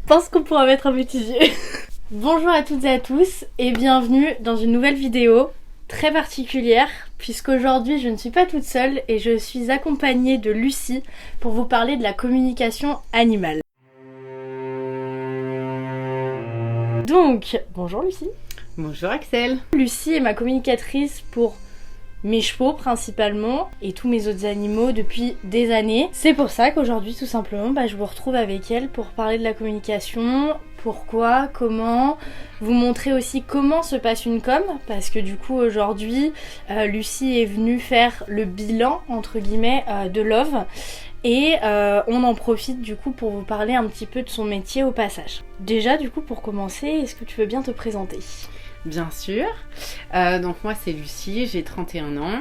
pense qu'on pourra mettre un petit yeux. Bonjour à toutes et à tous et bienvenue dans une nouvelle vidéo très particulière puisqu'aujourd'hui je ne suis pas toute seule et je suis accompagnée de Lucie pour vous parler de la communication animale. Donc, bonjour Lucie. Bonjour Axel. Lucie est ma communicatrice pour mes chevaux principalement et tous mes autres animaux depuis des années. C'est pour ça qu'aujourd'hui tout simplement je vous retrouve avec elle pour parler de la communication, pourquoi, comment, vous montrer aussi comment se passe une com, parce que du coup aujourd'hui Lucie est venue faire le bilan entre guillemets de Love et on en profite du coup pour vous parler un petit peu de son métier au passage. Déjà du coup pour commencer, est-ce que tu veux bien te présenter ? Bien sûr. Donc moi c'est Lucie, j'ai 31 ans.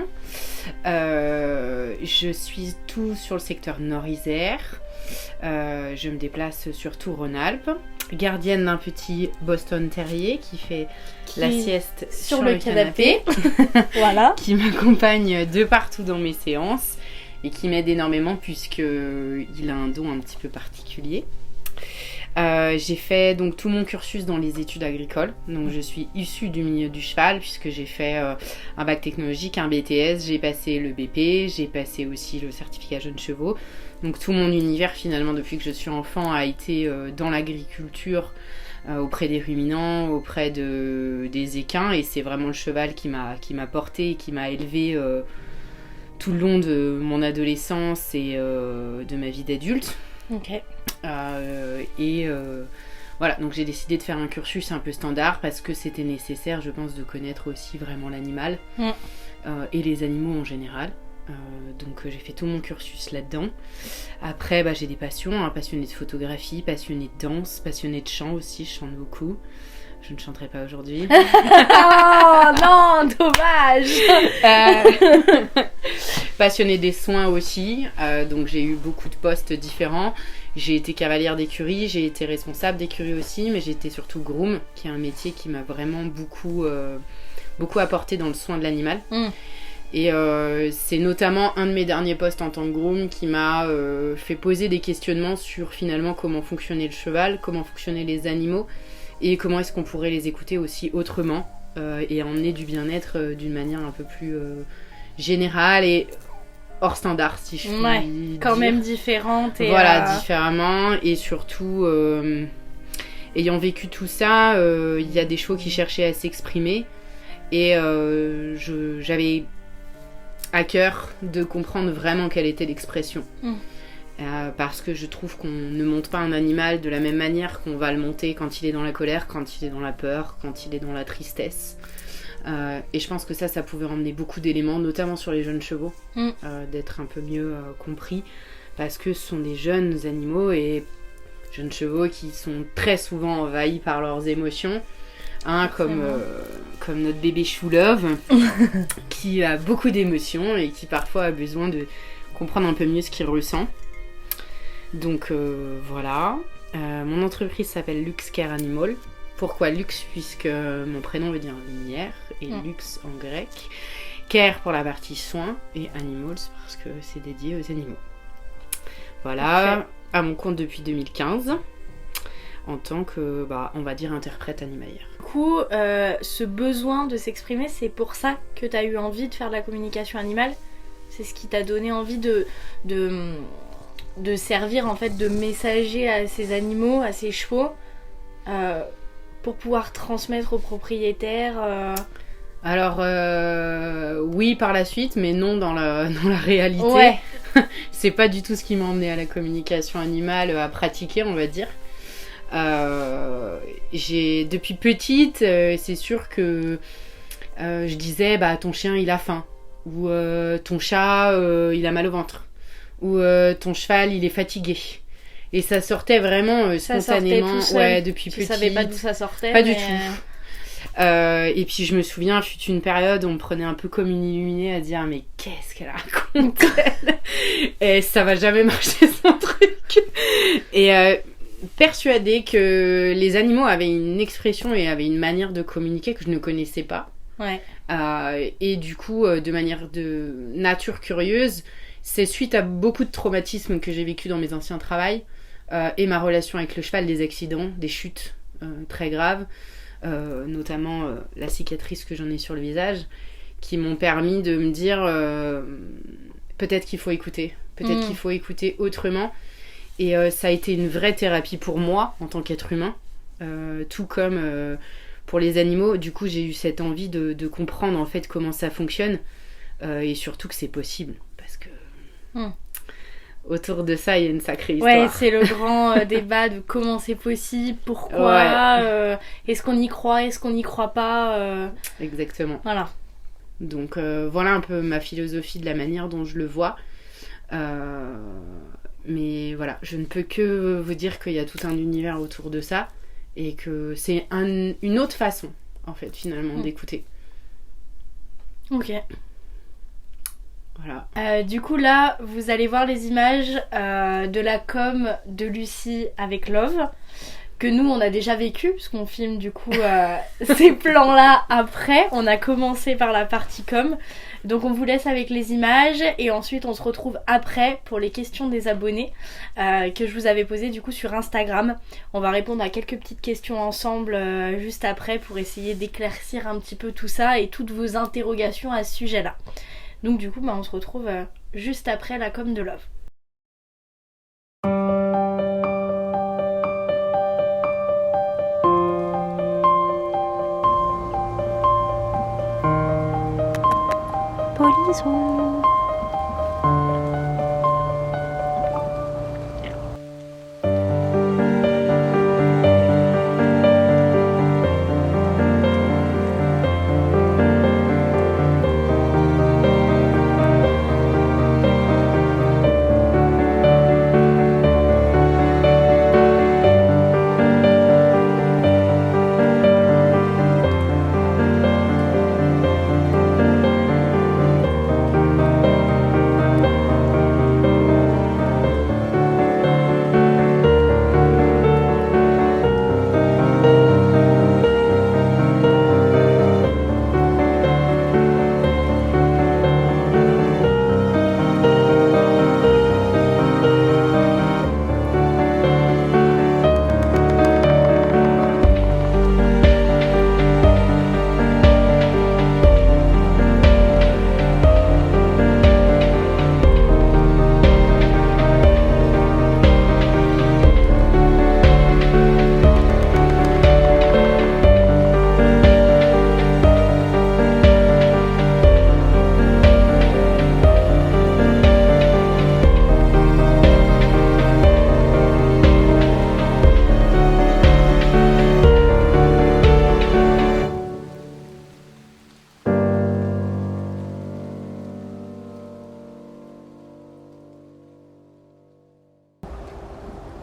Je suis tout sur le secteur Nord-Isère. Je me déplace surtout Rhône-Alpes. Gardienne d'un petit Boston Terrier qui fait la sieste sur le canapé. Voilà. Qui m'accompagne de partout dans mes séances et qui m'aide énormément puisqu'il a un don un petit peu particulier. J'ai fait donc tout mon cursus dans les études agricoles, donc je suis issue du milieu du cheval puisque j'ai fait un bac technologique, un BTS, j'ai passé le BP, j'ai passé aussi le certificat jeunes chevaux, donc tout mon univers finalement depuis que je suis enfant a été dans l'agriculture, auprès des ruminants, auprès des équins, et c'est vraiment le cheval qui m'a portée et qui m'a élevée tout le long de mon adolescence et de ma vie d'adulte. Ok. Voilà, donc j'ai décidé de faire un cursus un peu standard parce que c'était nécessaire, je pense, de connaître aussi vraiment l'animal et les animaux en général. Donc j'ai fait tout mon cursus là-dedans. Après, j'ai des passions, passionnée de photographie, passionnée de danse, passionnée de chant aussi, je chante beaucoup. Je ne chanterai pas aujourd'hui. Oh non, dommage. Passionnée des soins aussi, donc j'ai eu beaucoup de postes différents. J'ai été cavalière d'écurie, j'ai été responsable d'écurie aussi, mais j'ai été surtout groom, qui est un métier qui m'a vraiment beaucoup apporté dans le soin de l'animal. Et c'est notamment un de mes derniers postes en tant que groom qui m'a fait poser des questionnements sur finalement comment fonctionnait le cheval, comment fonctionnaient les animaux, et comment est-ce qu'on pourrait les écouter aussi autrement et emmener du bien-être d'une manière un peu plus générale et hors standard, si je puis quand dire. Même différente. Et voilà, différemment, et surtout ayant vécu tout ça, il y a des chevaux qui cherchaient à s'exprimer et j'avais à cœur de comprendre vraiment quelle était l'expression. Parce que je trouve qu'on ne monte pas un animal de la même manière qu'on va le monter quand il est dans la colère, quand il est dans la peur, quand il est dans la tristesse. Et je pense que ça pouvait emmener beaucoup d'éléments, notamment sur les jeunes chevaux, d'être un peu mieux compris, parce que ce sont des jeunes animaux et jeunes chevaux qui sont très souvent envahis par leurs émotions, comme notre bébé Chou Love, qui a beaucoup d'émotions et qui parfois a besoin de comprendre un peu mieux ce qu'il ressent. Donc voilà, mon entreprise s'appelle Lux Care Animal. Pourquoi Lux? Puisque mon prénom veut dire lumière et Lux en grec. Care pour la partie soins et Animals parce que c'est dédié aux animaux. Voilà, okay. À mon compte depuis 2015 en tant que, on va dire, interprète animalière. Du coup, ce besoin de s'exprimer, c'est pour ça que tu as eu envie de faire de la communication animale? C'est ce qui t'a donné envie de servir en fait de messager à ces animaux, à ces chevaux, pour pouvoir transmettre aux propriétaires Alors oui par la suite, mais non dans la réalité. Ouais. C'est pas du tout ce qui m'a emmené à la communication animale, à pratiquer, on va dire. Depuis petite, c'est sûr que je disais ton chien il a faim, ou ton chat il a mal au ventre, ou ton cheval il est fatigué. Et ça sortait vraiment spontanément, depuis petite. Tu savais pas d'où ça sortait? Pas du tout. Et puis je me souviens, fut une période où on me prenait un peu comme une illuminée à dire mais qu'est-ce qu'elle raconte elle et ça va jamais marcher son truc. Et persuadée que les animaux avaient une expression et avaient une manière de communiquer que je ne connaissais pas. Ouais. Et du coup, de manière de nature curieuse, c'est suite à beaucoup de traumatismes que j'ai vécu dans mes anciens travails, et ma relation avec le cheval, des accidents, des chutes très graves, notamment la cicatrice que j'en ai sur le visage, qui m'ont permis de me dire peut-être qu'il faut écouter, peut-être qu'il faut écouter autrement. Et ça a été une vraie thérapie pour moi en tant qu'être humain, tout comme pour les animaux. Du coup, j'ai eu cette envie de comprendre en fait comment ça fonctionne et surtout que c'est possible parce que autour de ça, il y a une sacrée histoire. Ouais, c'est le grand débat de comment c'est possible, pourquoi, est-ce qu'on y croit, est-ce qu'on n'y croit pas. Exactement. Voilà. Donc voilà un peu ma philosophie de la manière dont je le vois. Mais voilà, je ne peux que vous dire qu'il y a tout un univers autour de ça et que c'est une autre façon, en fait, finalement, d'écouter. Ok. Voilà. Du coup, là, vous allez voir les images de la com de Lucie avec Love, que nous, on a déjà vécu, puisqu'on filme, du coup, ces plans-là après. On a commencé par la partie com. Donc on vous laisse avec les images et ensuite on se retrouve après pour les questions des abonnés que je vous avais posées du coup sur Instagram. On va répondre à quelques petites questions ensemble juste après pour essayer d'éclaircir un petit peu tout ça et toutes vos interrogations à ce sujet-là. Donc du coup on se retrouve juste après la com de Love. Polisson.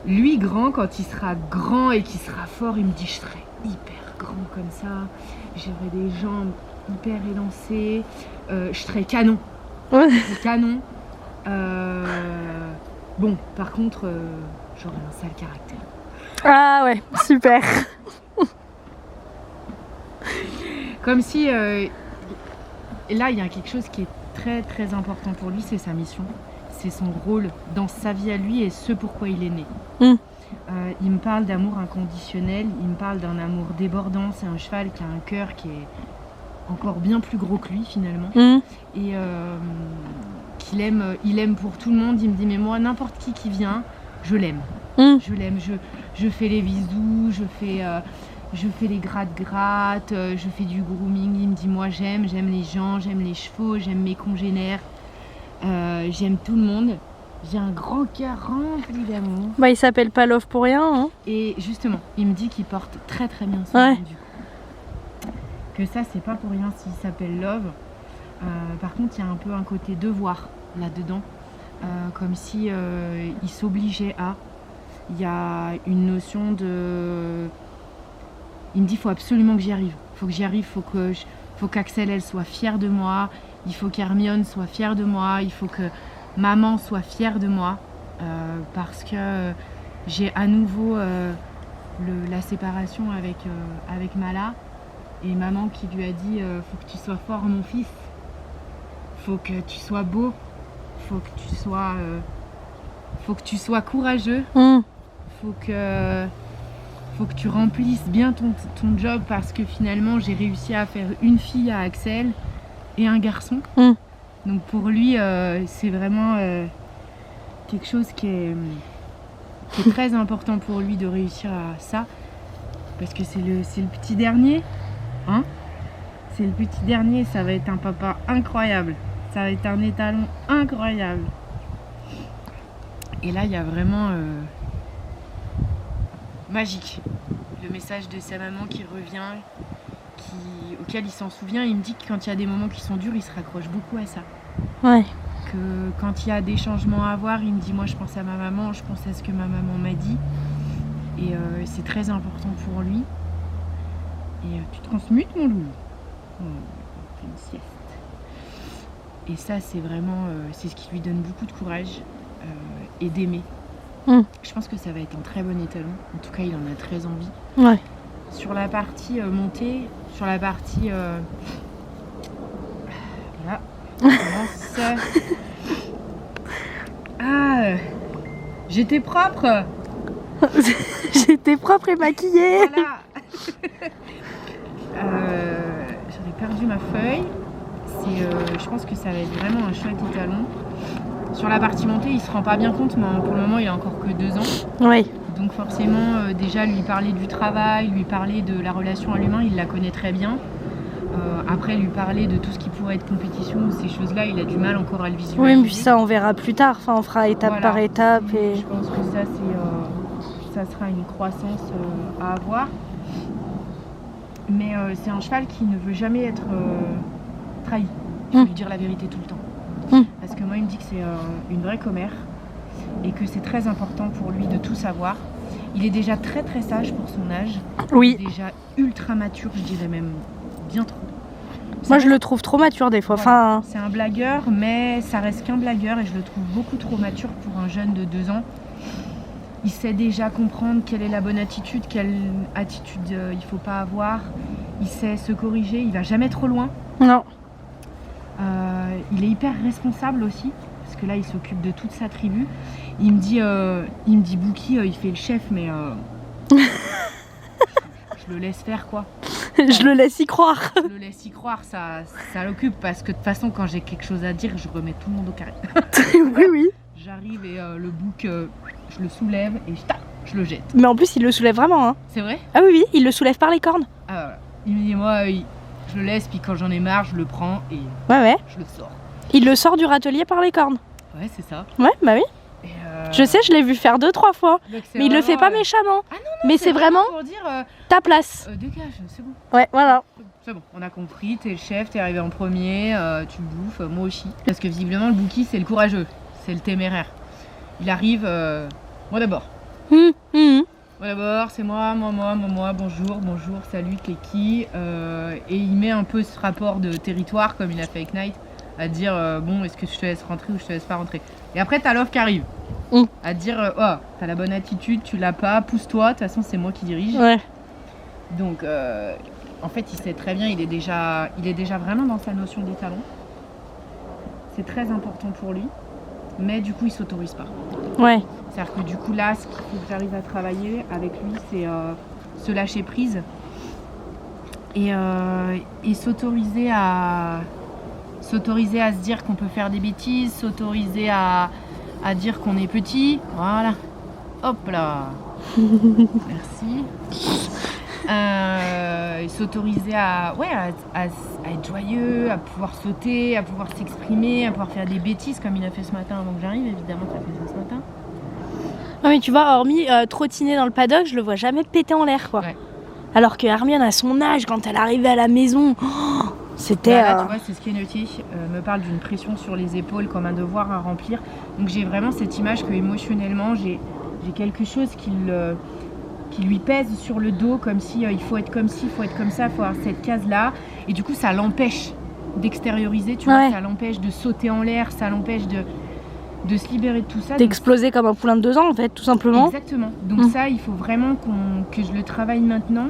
Lui, grand, quand il sera grand et qu'il sera fort, il me dit je serai hyper grand comme ça, j'aurai des jambes hyper élancées, je serai canon. Ouais. Je serai canon. Bon, par contre, j'aurai un sale caractère. Ah ouais, super. Comme si là, il y a quelque chose qui est très très important pour lui, c'est sa mission. C'est son rôle dans sa vie à lui et ce pourquoi il est né. Il me parle d'amour inconditionnel, il me parle d'un amour débordant. C'est un cheval qui a un cœur qui est encore bien plus gros que lui finalement. Et il aime pour tout le monde. Il me dit mais moi n'importe qui vient, je l'aime. Je l'aime, je fais les bisous, je fais les gratte-gratte, je fais du grooming. Il me dit moi j'aime les gens, j'aime les chevaux, j'aime mes congénères. J'aime tout le monde, j'ai un grand cœur rempli d'amour. Bah il s'appelle pas Love pour rien hein. Et justement, il me dit qu'il porte très très bien son nom du coup. Que ça c'est pas pour rien s'il s'appelle Love. Par contre il y a un peu un côté devoir là-dedans. Comme si il s'obligeait à. Il y a une notion de... Il me dit faut absolument que j'y arrive. Faut que j'y arrive, faut qu'Axel elle soit fière de moi. Il faut qu'Hermione soit fière de moi, il faut que maman soit fière de moi parce que j'ai à nouveau la séparation avec Mala et maman qui lui a dit faut que tu sois fort mon fils, faut que tu sois beau, faut que tu sois courageux faut que tu remplisses bien ton job parce que finalement j'ai réussi à faire une fille à Axel et un garçon. Donc pour lui c'est vraiment quelque chose qui est très important pour lui de réussir à ça parce que c'est le petit dernier, hein. C'est le petit dernier, ça va être un papa incroyable, ça va être un étalon incroyable. Et là il y a vraiment magique. Le message de sa maman qui revient, auquel il s'en souvient. Il me dit que quand il y a des moments qui sont durs, il se raccroche beaucoup à ça. Ouais. Que quand il y a des changements à avoir, il me dit moi je pense à ma maman, je pense à ce que ma maman m'a dit. Et c'est très important pour lui. Et tu transmutes mon loup. On fait une sieste. Et ça c'est vraiment, c'est ce qui lui donne beaucoup de courage et d'aimer. Je pense que ça va être un très bon étalon. En tout cas, il en a très envie. Ouais. Sur la partie montée, sur la partie... voilà. Ah, j'étais propre. J'étais propre et maquillée. Voilà. J'avais perdu ma feuille. Je pense que ça va être vraiment un chouette étalon. Sur la partie montée, il se rend pas bien compte, mais pour le moment, il a encore que 2 ans. Oui. Donc forcément, déjà, lui parler du travail, lui parler de la relation à l'humain, il la connaît très bien. Après, lui parler de tout ce qui pourrait être compétition ou ces choses-là, il a du mal encore à le visualiser. Oui, mais ça, on verra plus tard. Enfin, on fera étape par étape. Et... Je pense que ça, ça sera une croissance à avoir. Mais c'est un cheval qui ne veut jamais être trahi. Il faut lui dire la vérité tout le temps. Parce que moi, il me dit que c'est une vraie commère et que c'est très important pour lui de tout savoir. Il est déjà très très sage pour son âge. Oui. Il est déjà ultra mature, je dirais même bien trop. Moi, je le trouve trop mature des fois. Voilà. Enfin... C'est un blagueur, mais ça reste qu'un blagueur et je le trouve beaucoup trop mature pour un jeune de 2 ans. Il sait déjà comprendre quelle est la bonne attitude, quelle attitude il faut pas avoir. Il sait se corriger, il va jamais trop loin. Non. Il est hyper responsable aussi, parce que là il s'occupe de toute sa tribu. Il me dit Bouki, il fait le chef, mais je le laisse faire quoi. Je le laisse y croire. Je le laisse y croire, ça l'occupe, parce que de toute façon quand j'ai quelque chose à dire, je remets tout le monde au carré. Oui, oui. J'arrive et le bouc, je le soulève et je le jette. Mais en plus il le soulève vraiment. Hein. C'est vrai? Ah oui, oui, il le soulève par les cornes. Il me dit moi, je le laisse, puis quand j'en ai marre, je le prends et ouais. Je le sors. Il le sort du râtelier par les cornes. Ouais, c'est ça. Ouais, bah oui. Je sais, je l'ai vu faire 2-3 fois. Mais il le fait pas méchamment. Ah non, mais c'est vraiment pour dire, ta place. Dégage, c'est bon. Ouais, voilà. C'est bon, on a compris, t'es le chef, t'es arrivé en premier, tu bouffes, moi aussi. Parce que visiblement, le Bouki, c'est le courageux, c'est le téméraire. Il arrive, moi d'abord. Moi d'abord, c'est moi, bonjour, salut, t'es qui et il met un peu ce rapport de territoire, comme il a fait avec Knight, à dire, bon, est-ce que je te laisse rentrer ou je te laisse pas rentrer. Et après, t'as l'offre qui arrive. À dire, oh, t'as la bonne attitude, tu l'as pas, pousse-toi, de toute façon, c'est moi qui dirige. Ouais. Donc, en fait, il sait très bien, il est déjà vraiment dans sa notion d'étalon. C'est très important pour lui, mais du coup, il s'autorise pas. Ouais. C'est-à-dire que du coup, là, ce qu'il faut que j'arrive à travailler avec lui, c'est se lâcher prise et s'autoriser à se dire qu'on peut faire des bêtises, s'autoriser à dire qu'on est petit. Voilà. Hop là. Merci. S'autoriser à être joyeux, à pouvoir sauter, à pouvoir s'exprimer, à pouvoir faire des bêtises comme il a fait ce matin avant que j'arrive. Évidemment qu'il a fait ça ce matin. Non mais tu vois, hormis trottiner dans le paddock, je le vois jamais péter en l'air quoi. Ouais. Alors que Hermione à son âge, quand elle arrivait à la maison, c'était... Là, tu vois, c'est ce qui est noté. Me parle d'une pression sur les épaules comme un devoir à remplir. Donc j'ai vraiment cette image que émotionnellement, j'ai quelque chose qui lui pèse sur le dos, comme si il faut être comme ci, il faut être comme ça, il faut avoir cette case-là. Et du coup, ça l'empêche d'extérioriser, tu vois, ça l'empêche de sauter en l'air, ça l'empêche de se libérer de tout ça. D'exploser comme un poulain de 2 ans en fait, tout simplement. Exactement. Donc ça, il faut vraiment que je le travaille maintenant.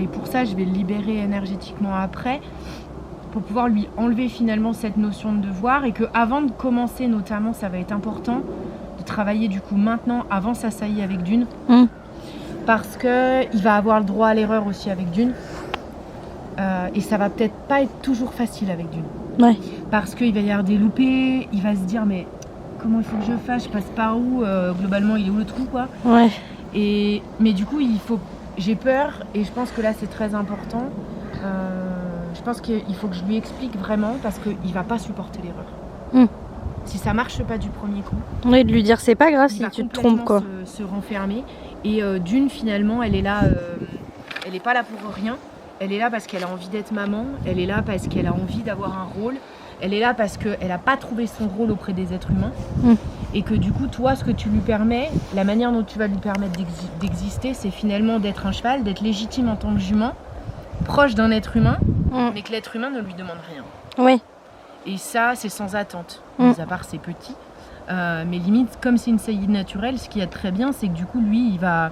Et pour ça, je vais le libérer énergétiquement après, pour pouvoir lui enlever finalement cette notion de devoir. Et qu'avant de commencer, notamment, ça va être important de travailler du coup maintenant, avant sa saillie avec Dune. Mm. Parce qu'il va avoir le droit à l'erreur aussi avec Dune. Et ça va peut-être pas être toujours facile avec Dune. Ouais. Parce qu'il va y avoir des loupés, il va se dire mais comment il faut que je fasse, je passe par où, globalement il est où le trou quoi. Ouais. Mais du coup j'ai peur et je pense que là c'est très important. Je pense qu'il faut que je lui explique vraiment parce qu'il va pas supporter l'erreur. Mm. Si ça marche pas du premier coup, Oui, de lui dire c'est pas grave il si va tu te trompes quoi. se renfermer. Et Dune finalement elle est là, elle est pas là pour rien. Elle est là parce qu'elle a envie d'être maman, elle est là parce qu'elle a envie d'avoir un rôle, elle est là parce qu'elle n'a pas trouvé son rôle auprès des êtres humains. Mm. Et que du coup, toi, ce que tu lui permets, la manière dont tu vas lui permettre d'exister, c'est finalement d'être un cheval, d'être légitime en tant que jument, proche d'un être humain, mais que l'être humain ne lui demande rien. Oui. Et ça, c'est sans attente, Mm. à part c'est petit. Mais limite, comme c'est une saillie naturelle, ce qui est très bien, c'est que du coup, lui, il va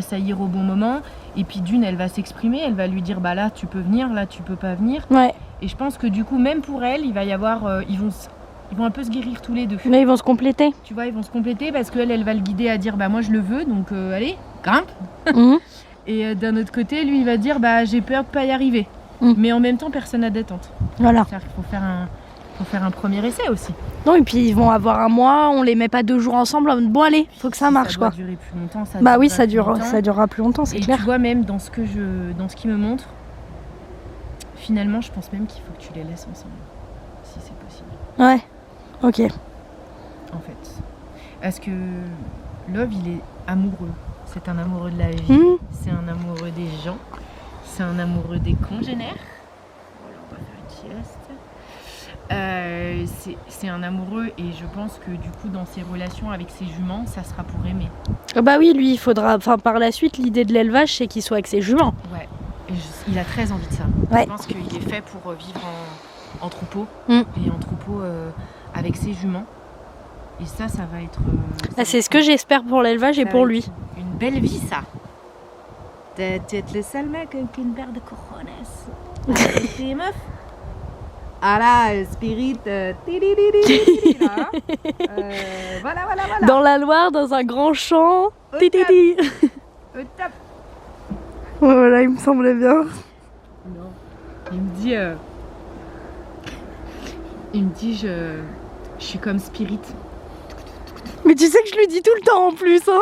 saillir au bon moment. Et puis Dune, elle va s'exprimer, elle va lui dire, bah là, tu peux venir, là, tu peux pas venir. Ouais. Et je pense que du coup, même pour elle, il va y avoir, ils vont un peu se guérir tous les deux. Mais ils vont se compléter. Tu vois, ils vont se compléter parce qu'elle, elle va le guider à dire, bah moi je le veux, donc allez, grimpe. Mhm. Et d'un autre côté, lui, il va dire, bah j'ai peur de pas y arriver. Mm. Mais en même temps, personne n'a d'attente. Voilà. C'est-à-dire qu'il faut faire un premier essai aussi. Non, et puis ils vont avoir un mois, on les met pas 2 jours ensemble, bon allez, faut que ça marche Ça quoi. doit durer plus longtemps. Bah oui, durera plus longtemps. ça durera plus longtemps, c'est Et clair. tu vois, même dans ce qu'il me montre, finalement, je pense même qu'il faut que tu les laisses ensemble, si c'est possible. Ouais. Ok. En fait. Parce que Love, il est amoureux. C'est un amoureux de la vie. Mhm. C'est un amoureux des gens. C'est un amoureux des congénères. Voilà, on va faire une sieste. C'est un amoureux et je pense que du coup dans ses relations avec ses juments, ça sera pour aimer. Bah oui, lui, il faudra. Enfin, par la suite, l'idée de l'élevage, c'est qu'il soit avec ses juments. Ouais. Et il a très envie de ça. Ouais. Je pense qu'il est fait pour vivre en troupeau Mm. et en troupeau avec ses juments. Et ça va être. Ah, c'est ce que j'espère pour l'élevage et ça pour va lui. être Une belle vie, ça. T'es le seul mec avec une paire de cojones. T'es meuf. Ah là, Spirit. Là. Voilà. Dans la Loire, dans un grand champ. Au Tititi. Au top. Voilà, il me semblait bien. Non. Il me dit, je suis comme Spirit. Mais tu sais que je lui dis tout le temps en plus, hein.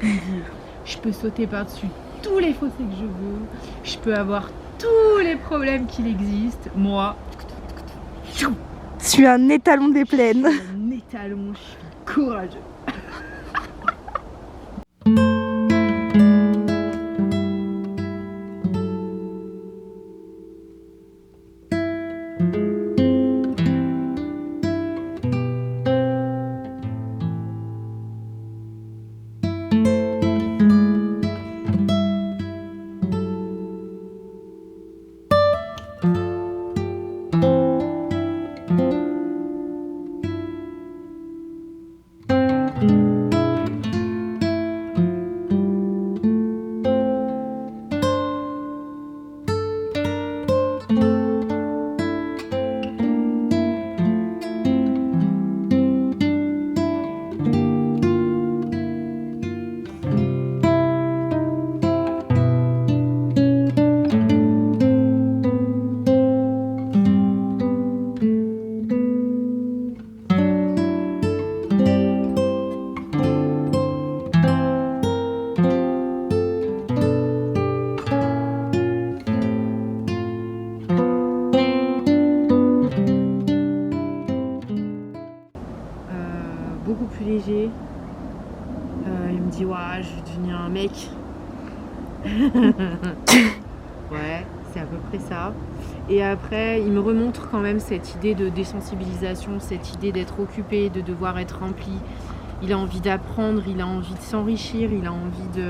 Il me dit, je peux sauter par-dessus tous les fossés que je veux. Je peux avoir tous les problèmes qu'il existe. Moi, Je suis un étalon des plaines. un étalon, je suis courageux. Beaucoup plus léger. Il me dit, ouais, je vais devenir un mec. Ouais, c'est à peu près ça. Et après, il me remontre quand même cette idée de désensibilisation, cette idée d'être occupé, de devoir être rempli. Il a envie d'apprendre, il a envie de s'enrichir, il a envie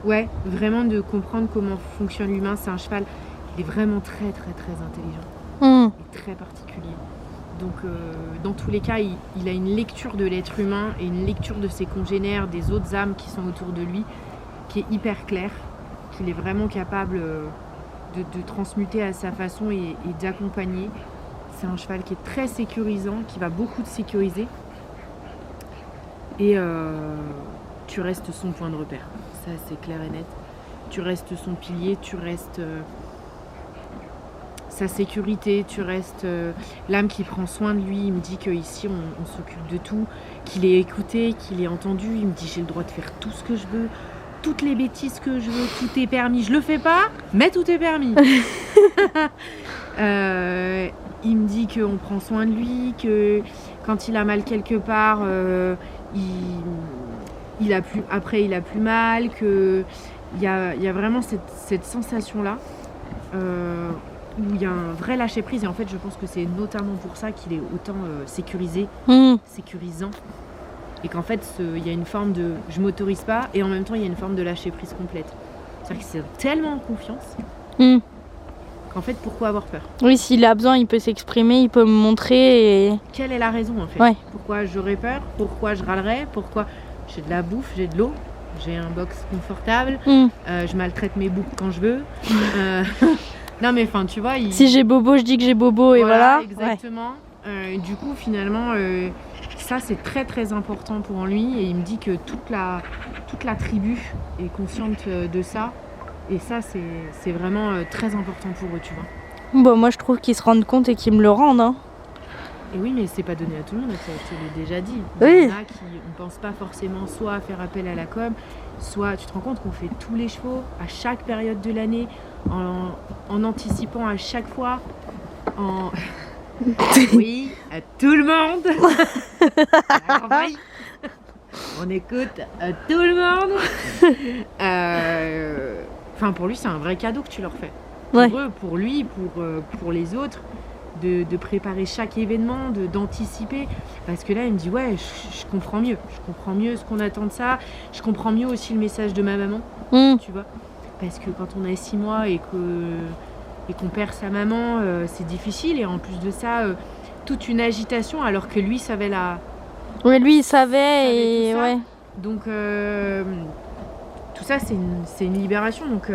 Ouais, vraiment de comprendre comment fonctionne l'humain. C'est un cheval, il est vraiment très très très intelligent. Mmh. Et très particulier. Donc dans tous les cas, il a une lecture de l'être humain et une lecture de ses congénères, des autres âmes qui sont autour de lui, qui est hyper claire, qu'il est vraiment capable de transmuter à sa façon et d'accompagner. C'est un cheval qui est très sécurisant, qui va beaucoup te sécuriser. Et tu restes son point de repère. Ça, c'est clair et net. Tu restes son pilier, tu restes sa sécurité, tu restes l'âme qui prend soin de lui. Il me dit qu'ici, on s'occupe de tout, qu'il est écouté, qu'il est entendu. Il me dit, j'ai le droit de faire tout ce que je veux, toutes les bêtises que je veux, tout est permis. Je le fais pas, mais tout est permis. Il me dit qu'on prend soin de lui, que quand il a mal quelque part, il a plus mal, que il y a vraiment cette sensation-là où il y a un vrai lâcher-prise. Et en fait, je pense que c'est notamment pour ça qu'il est autant sécurisant. Et qu'en fait, il y a une forme de « je m'autorise pas » et en même temps, il y a une forme de lâcher-prise complète. C'est-à-dire qu'il c'est tellement en confiance qu'en fait, pourquoi avoir peur ? Oui, s'il a besoin, il peut s'exprimer, il peut me montrer. Quelle est la raison, en fait ? Ouais. Pourquoi j'aurais peur ? Pourquoi je râlerais ? Pourquoi j'ai de la bouffe, j'ai de l'eau, j'ai un box confortable, je maltraite mes boucs quand je veux. Non, mais enfin, tu vois... Si j'ai bobo, je dis que j'ai bobo et voilà. Exactement. Ouais. Du coup, finalement... ça, c'est très très important pour lui et il me dit que toute la tribu est consciente de ça et ça, c'est vraiment très important pour eux, tu vois. Bon, moi, je trouve qu'ils se rendent compte et qu'ils me le rendent. Hein. Et oui, mais c'est pas donné à tout le monde, ça, je te l'ai déjà dit. Oui. Il y en a qui ne pensent pas forcément soit à faire appel à la com, soit tu te rends compte qu'on fait tous les chevaux à chaque période de l'année en anticipant à chaque fois, Oui, à tout le monde. Alors, oui. On écoute à tout le monde. Enfin, pour lui, c'est un vrai cadeau que tu leur fais. Pour eux, pour lui, pour les autres, de préparer chaque événement, d'anticiper. Parce que là, il me dit, ouais, je comprends mieux. Je comprends mieux ce qu'on attend de ça. Je comprends mieux aussi le message de ma maman, tu vois. Parce que quand on a 6 mois et qu'on perd sa maman, c'est difficile. Et en plus de ça, toute une agitation, alors que lui savait la... Oui, lui, il savait et... Ouais. Donc, tout ça, c'est une libération. Donc,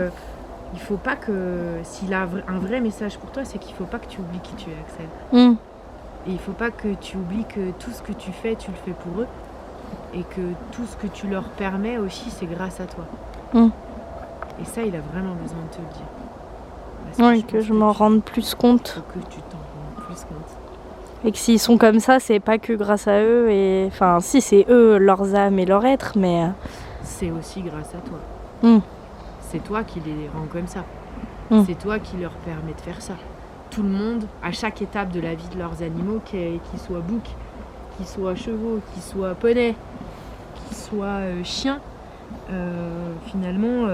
il faut pas que... S'il a un vrai message pour toi, c'est qu'il faut pas que tu oublies qui tu es, Axel. Et il faut pas que tu oublies que tout ce que tu fais, tu le fais pour eux. Et que tout ce que tu leur permets aussi, c'est grâce à toi. Et ça, il a vraiment besoin de te le dire. Oui, que je m'en rende plus compte. Faut que tu t'en rendes plus compte. Et que s'ils sont comme ça, c'est pas que grâce à eux. Et... Enfin, si, c'est eux, leurs âmes et leur être, mais... C'est aussi grâce à toi. C'est toi qui les rends comme ça. C'est toi qui leur permet de faire ça. Tout le monde, à chaque étape de la vie de leurs animaux, qu'ils soient boucs, qu'ils soient chevaux, qu'ils soient poneys, qu'ils soient chiens, finalement,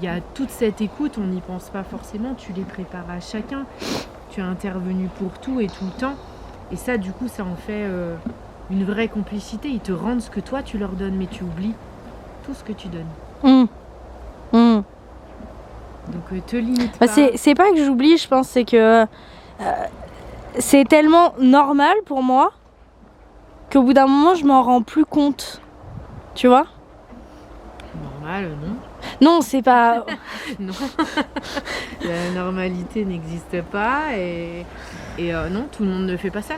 il y a toute cette écoute, on n'y pense pas forcément, tu les prépares à chacun, tu es intervenu pour tout et tout le temps. Et ça, du coup, ça en fait une vraie complicité. Ils te rendent ce que toi, tu leur donnes, mais tu oublies tout ce que tu donnes. Donc, te limite pas. C'est pas que j'oublie, je pense, c'est que c'est tellement normal pour moi qu'au bout d'un moment, je m'en rends plus compte. Tu vois ? Normal, non ? Non, c'est pas... Non. La normalité n'existe pas et non, tout le monde ne fait pas ça.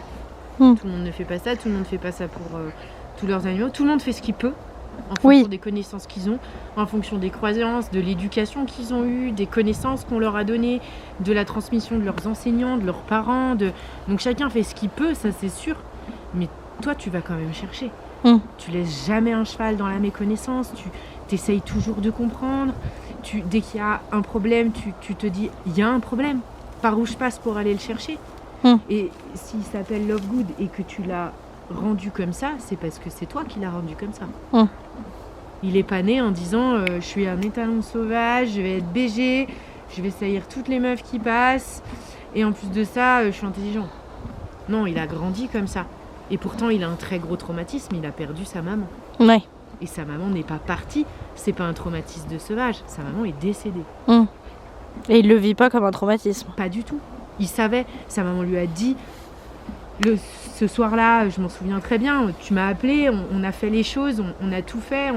Tout le monde ne fait pas ça, tout le monde ne fait pas ça pour tous leurs animaux. Tout le monde fait ce qu'il peut en fonction des connaissances qu'ils ont, en fonction des croyances, de l'éducation qu'ils ont eue, des connaissances qu'on leur a données, de la transmission de leurs enseignants, de leurs parents. Donc chacun fait ce qu'il peut, ça c'est sûr. Mais toi, tu vas quand même chercher. Tu laisses jamais un cheval dans la méconnaissance, tu essayes toujours de comprendre. Dès qu'il y a un problème, tu te dis, il y a un problème, par où je passe pour aller le chercher. Et s'il s'appelle Love Good et que tu l'as rendu comme ça, c'est parce que c'est toi qui l'as rendu comme ça. Il est pas né en disant, je suis un étalon sauvage, je vais être BG, je vais saillir toutes les meufs qui passent, et en plus de ça, je suis intelligent. Non, il a grandi comme ça. Et pourtant, il a un très gros traumatisme, il a perdu sa maman. Ouais. Et sa maman n'est pas partie, c'est pas un traumatisme de sauvage, sa maman est décédée. Et il le vit pas comme un traumatisme. Pas du tout. Il savait, sa maman lui a dit, ce soir-là, je m'en souviens très bien, tu m'as appelé, on a fait les choses, on a tout fait,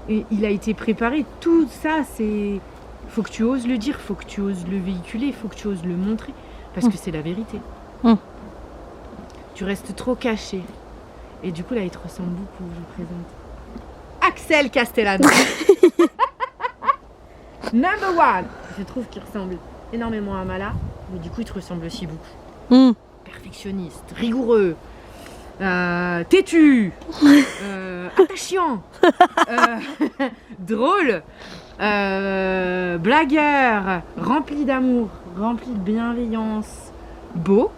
et il a été préparé. Tout ça, Faut que tu oses le dire, faut que tu oses le véhiculer, faut que tu oses le montrer. Parce que c'est la vérité. Tu restes trop caché. Et du coup, là, il te ressemble beaucoup, je vous présente. Axel Castellano. Number one. Je trouve qu'il ressemble énormément à Mala, mais du coup, il te ressemble aussi beaucoup. Perfectionniste, rigoureux, têtu, attachant, drôle, blagueur, rempli d'amour, rempli de bienveillance, beau,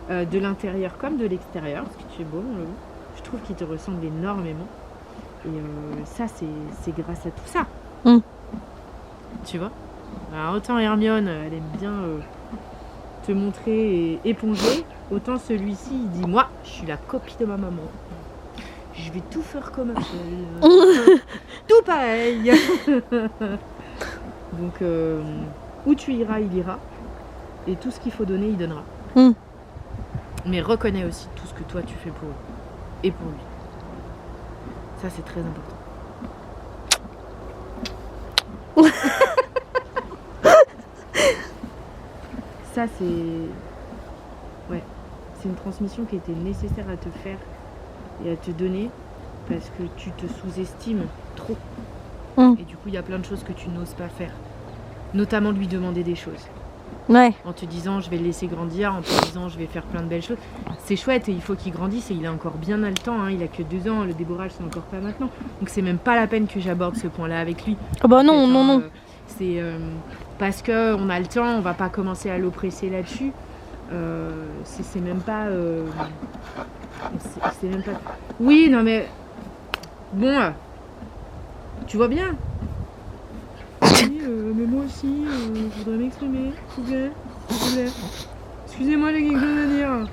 de l'intérieur comme de l'extérieur, parce que tu es beau, je trouve qu'il te ressemble énormément. Et ça, c'est grâce à tout ça. Tu vois. Alors, autant Hermione, elle aime bien te montrer et éponger, autant celui-ci, il dit, moi, je suis la copie de ma maman. Je vais tout faire comme elle. Tout pareil. Donc, où tu iras, il ira. Et tout ce qu'il faut donner, il donnera. Mais reconnais aussi tout ce que toi, tu fais pour eux. Et pour lui. Ça, c'est très important. Ça, c'est une transmission qui était nécessaire à te faire et à te donner parce que tu te sous-estimes trop. Et du coup, il y a plein de choses que tu n'oses pas faire. Notamment lui demander des choses. En te disant, je vais le laisser grandir, en te disant, je vais faire plein de belles choses. C'est chouette et il faut qu'il grandisse et il a encore bien le temps. Il a que 2 ans, le déborrage, c'est encore pas maintenant. Donc, c'est même pas la peine que j'aborde ce point-là avec lui. Ah bah non, non. C'est parce qu'on a le temps, on va pas commencer à l'oppresser là-dessus. C'est même pas. C'est même pas. Oui, non mais. Bon. Tu vois bien. Oui, mais moi aussi, je voudrais m'exprimer, s'il vous plaît. Excusez-moi, j'ai quelque chose à dire.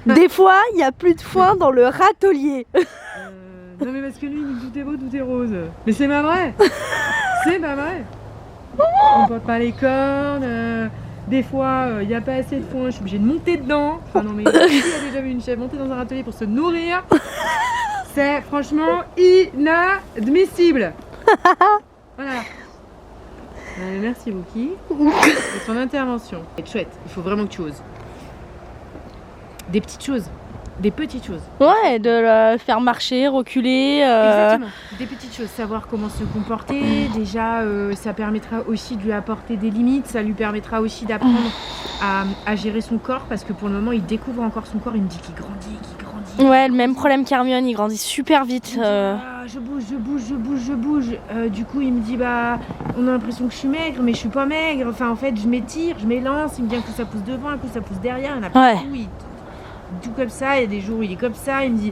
Des fois, il n'y a plus de foin dans le râtelier. Non mais parce que lui, tout est beau, tout est rose. Mais c'est pas vrai. C'est pas vrai. On porte pas les cornes. Des fois, il n'y a pas assez de foin, je suis obligée de monter dedans. Enfin non mais qui a déjà vu une chèvre monter dans un râtelier pour se nourrir? C'est franchement inadmissible. Voilà. Merci Wookie de son intervention. C'est chouette, il faut vraiment que tu oses. Des petites choses. Des petites choses. Ouais, de le faire marcher, reculer. Exactement. Des petites choses. Savoir comment se comporter. Déjà, ça permettra aussi de lui apporter des limites. Ça lui permettra aussi d'apprendre à gérer son corps. Parce que pour le moment, il découvre encore son corps. Il me dit qu'il grandit. Ouais, le même problème qu'Hermione. Il grandit super vite. Je bouge. Du coup, il me dit, on a l'impression que je suis maigre, mais je suis pas maigre. Enfin, en fait, je m'étire, je m'élance. Il me dit un coup ça pousse devant, un coup ça pousse derrière. Il y en a partout. Tout comme ça, il y a des jours où il est comme ça, il me dit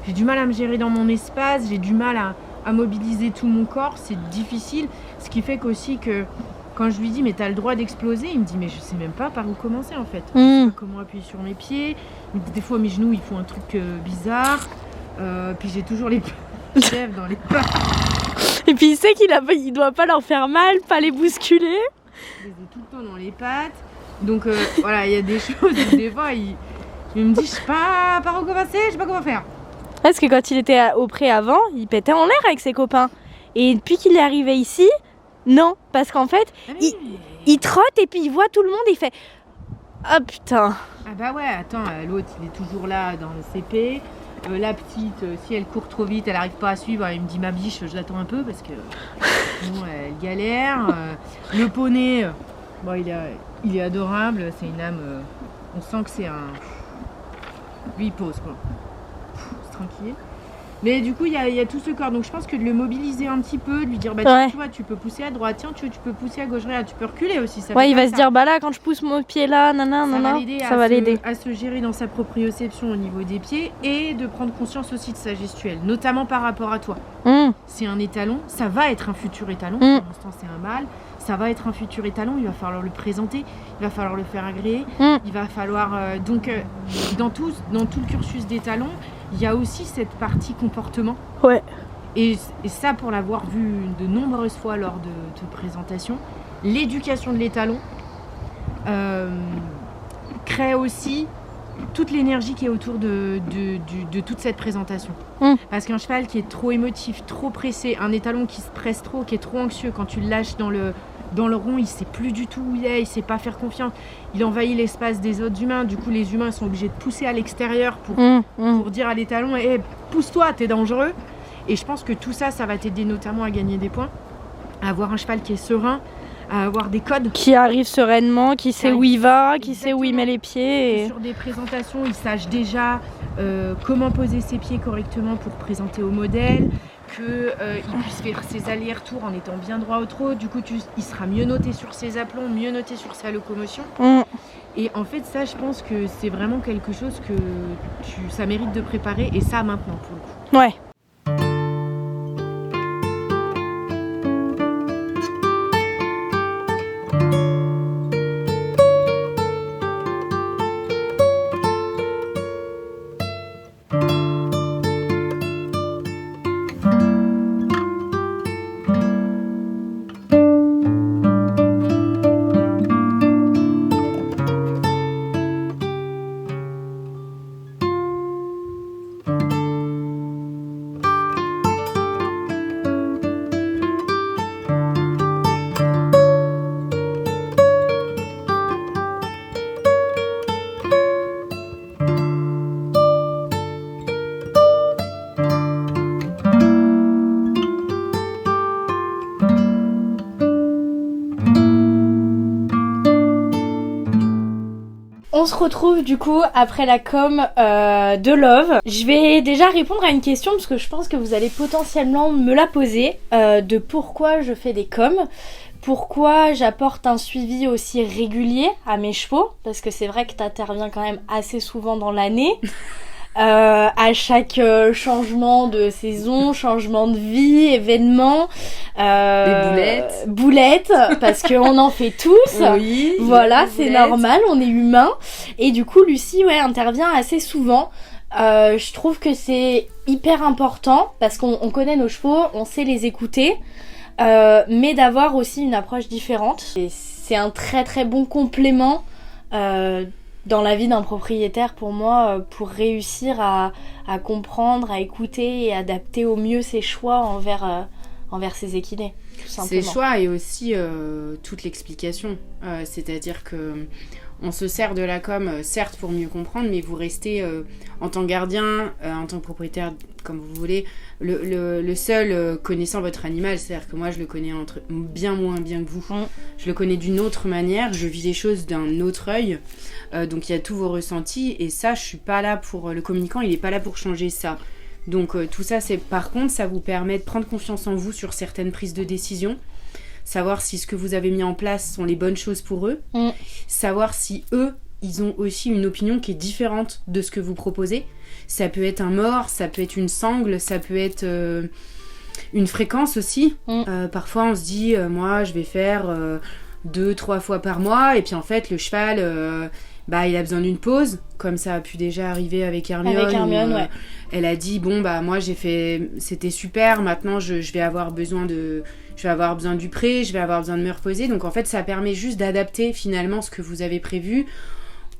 j'ai du mal à me gérer dans mon espace, j'ai du mal à mobiliser tout mon corps, c'est difficile, ce qui fait qu'aussi que quand je lui dis mais t'as le droit d'exploser, il me dit mais je sais même pas par où commencer en fait, je sais pas comment appuyer sur mes pieds, il me dit, des fois mes genoux ils font un truc bizarre, puis j'ai toujours les chèvres dans les pattes. Et puis il sait qu'il doit pas leur faire mal, pas les bousculer. Je les ai tout le temps dans les pattes, donc voilà, il y a des choses où des fois il me dit, je sais pas par où commencer, je sais pas comment faire. Parce que quand il était au pré avant, il pétait en l'air avec ses copains. Et depuis qu'il est arrivé ici, non. Parce qu'en fait, il trotte et puis il voit tout le monde et il fait ah putain. Ah bah ouais, attends, l'autre il est toujours là dans le CP. La petite, si elle court trop vite, elle arrive pas à suivre, il me dit ma biche, je l'attends un peu parce que sinon elle galère. Le poney, il est adorable, c'est une âme, on sent que c'est un... Lui il pose quoi. C'est tranquille. Mais du coup il y a tout ce corps. Donc je pense que de le mobiliser un petit peu, de lui dire tiens, tu vois, tu peux pousser à droite, tiens tu peux pousser à gauche, tu peux reculer aussi. Ça il va se dire là quand je pousse mon pied là, ça va l'aider à se gérer dans sa proprioception au niveau des pieds et de prendre conscience aussi de sa gestuelle, notamment par rapport à toi. C'est un étalon, ça va être un futur étalon, pour l'instant c'est un mâle. Ça va être un futur étalon, il va falloir le présenter, il va falloir le faire agréer, il va falloir... donc, dans tout le cursus d'étalon, il y a aussi cette partie comportement. Ouais. Et ça, pour l'avoir vu de nombreuses fois lors de présentations, l'éducation de l'étalon crée aussi toute l'énergie qui est autour de toute cette présentation. Parce qu'un cheval qui est trop émotif, trop pressé, un étalon qui se presse trop, qui est trop anxieux, quand tu le lâches dans le rond, il sait plus du tout où il est, il sait pas faire confiance, il envahit l'espace des autres humains, du coup les humains sont obligés de pousser à l'extérieur pour dire à l'étalon hey, pousse-toi, t'es dangereux. Et je pense que tout ça, ça va t'aider notamment à gagner des points, à avoir un cheval qui est serein, à avoir des codes. Qui arrive sereinement, qui sait où il va, qui sait où il met les pieds. Et sur des présentations, il sache déjà comment poser ses pieds correctement pour présenter au modèle, qu'il puisse faire ses allers-retours en étant bien droit au trot. Du coup, il sera mieux noté sur ses aplombs, mieux noté sur sa locomotion. Et en fait, ça, je pense que c'est vraiment quelque chose que ça mérite de préparer, et ça maintenant pour le coup. Ouais. On se retrouve du coup après la com de Love. Je vais déjà répondre à une question parce que je pense que vous allez potentiellement me la poser de pourquoi je fais des coms, pourquoi j'apporte un suivi aussi régulier à mes chevaux, parce que c'est vrai que t'interviens quand même assez souvent dans l'année. À chaque changement de saison, changement de vie, événement, des boulettes, parce qu'on en fait tous. Oui. Voilà, c'est normal, on est humain. Et du coup, Lucie, intervient assez souvent. Je trouve que c'est hyper important parce qu'on connaît nos chevaux, on sait les écouter, mais d'avoir aussi une approche différente. Et c'est un très très bon complément. Dans la vie d'un propriétaire pour moi, pour réussir à comprendre, à écouter et adapter au mieux ses choix envers ses équidés, tout simplement. Ses choix et aussi toute l'explication. C'est-à-dire que on se sert de la com, certes pour mieux comprendre, mais vous restez en tant que gardien, en tant que propriétaire, comme vous voulez, le seul connaissant votre animal. C'est-à-dire que moi, je le connais bien moins bien que vous. Je le connais d'une autre manière, je vis les choses d'un autre œil. Donc il y a tous vos ressentis, et ça, je suis pas là pour... Le communicant, il est pas là pour changer ça. Donc tout ça, par contre, ça vous permet de prendre confiance en vous sur certaines prises de décision. Savoir si ce que vous avez mis en place sont les bonnes choses pour eux. Savoir si eux, ils ont aussi une opinion qui est différente de ce que vous proposez. Ça peut être un mors, ça peut être une sangle, ça peut être une fréquence aussi. Parfois, on se dit, moi, je vais faire 2-3 fois par mois, et puis en fait, le cheval... il a besoin d'une pause, comme ça a pu déjà arriver avec Hermione. Avec Hermione, ouais. Elle a dit, moi j'ai fait... C'était super, maintenant je vais avoir besoin de... Je vais avoir besoin du pré, je vais avoir besoin de me reposer. Donc en fait, ça permet juste d'adapter finalement ce que vous avez prévu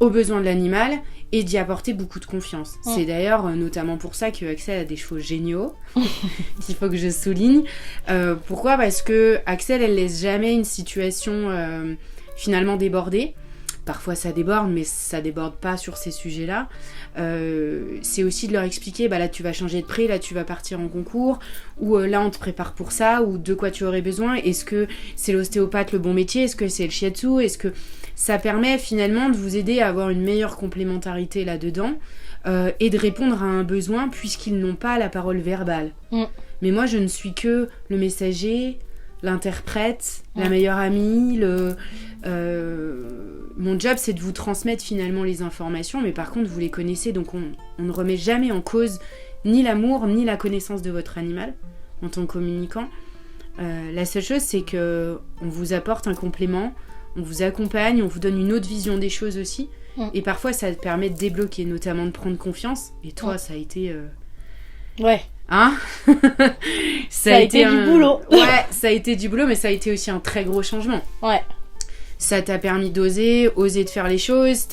aux besoins de l'animal et d'y apporter beaucoup de confiance. C'est d'ailleurs notamment pour ça que Axel a des chevaux géniaux, qu'il faut que je souligne. Pourquoi ? Parce que Axel, elle laisse jamais une situation finalement débordée. Parfois ça déborde, mais ça déborde pas sur ces sujets-là. C'est aussi de leur expliquer, là tu vas changer de pré, là tu vas partir en concours, ou là on te prépare pour ça, ou de quoi tu aurais besoin. Est-ce que c'est l'ostéopathe le bon métier ? Est-ce que c'est le shiatsu ? Est-ce que ça permet finalement de vous aider à avoir une meilleure complémentarité là-dedans et de répondre à un besoin puisqu'ils n'ont pas la parole verbale. Mais moi je ne suis que le messager, l'interprète, la meilleure amie, mon job c'est de vous transmettre finalement les informations, mais par contre vous les connaissez, donc on ne remet jamais en cause ni l'amour ni la connaissance de votre animal en tant que communicant. La seule chose c'est que on vous apporte un complément, on vous accompagne, on vous donne une autre vision des choses aussi, et parfois ça permet de débloquer, notamment de prendre confiance, et toi ça a été... Hein ça a été du boulot. Ouais, ça a été du boulot, mais ça a été aussi un très gros changement. Ouais. ça t'a permis d'oser de faire les choses.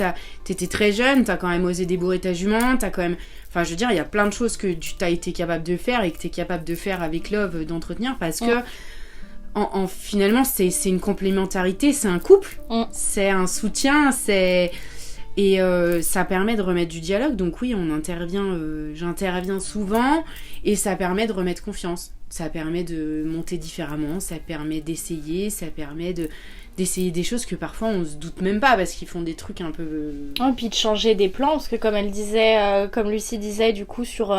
T'étais très jeune, t'as quand même osé débourrer ta jument, t'as quand même... Enfin, je veux dire, il y a plein de choses que tu t'as été capable de faire et que t'es capable de faire avec Love, d'entretenir, parce que finalement, c'est une complémentarité, c'est un couple, c'est un soutien, et ça permet de remettre du dialogue. Donc oui, j'interviens souvent, et ça permet de remettre confiance. Ça permet de monter différemment, ça permet d'essayer, ça permet d'essayer des choses que parfois on se doute même pas, parce qu'ils font des trucs un peu... Et puis de changer des plans, parce que comme Lucie disait du coup sur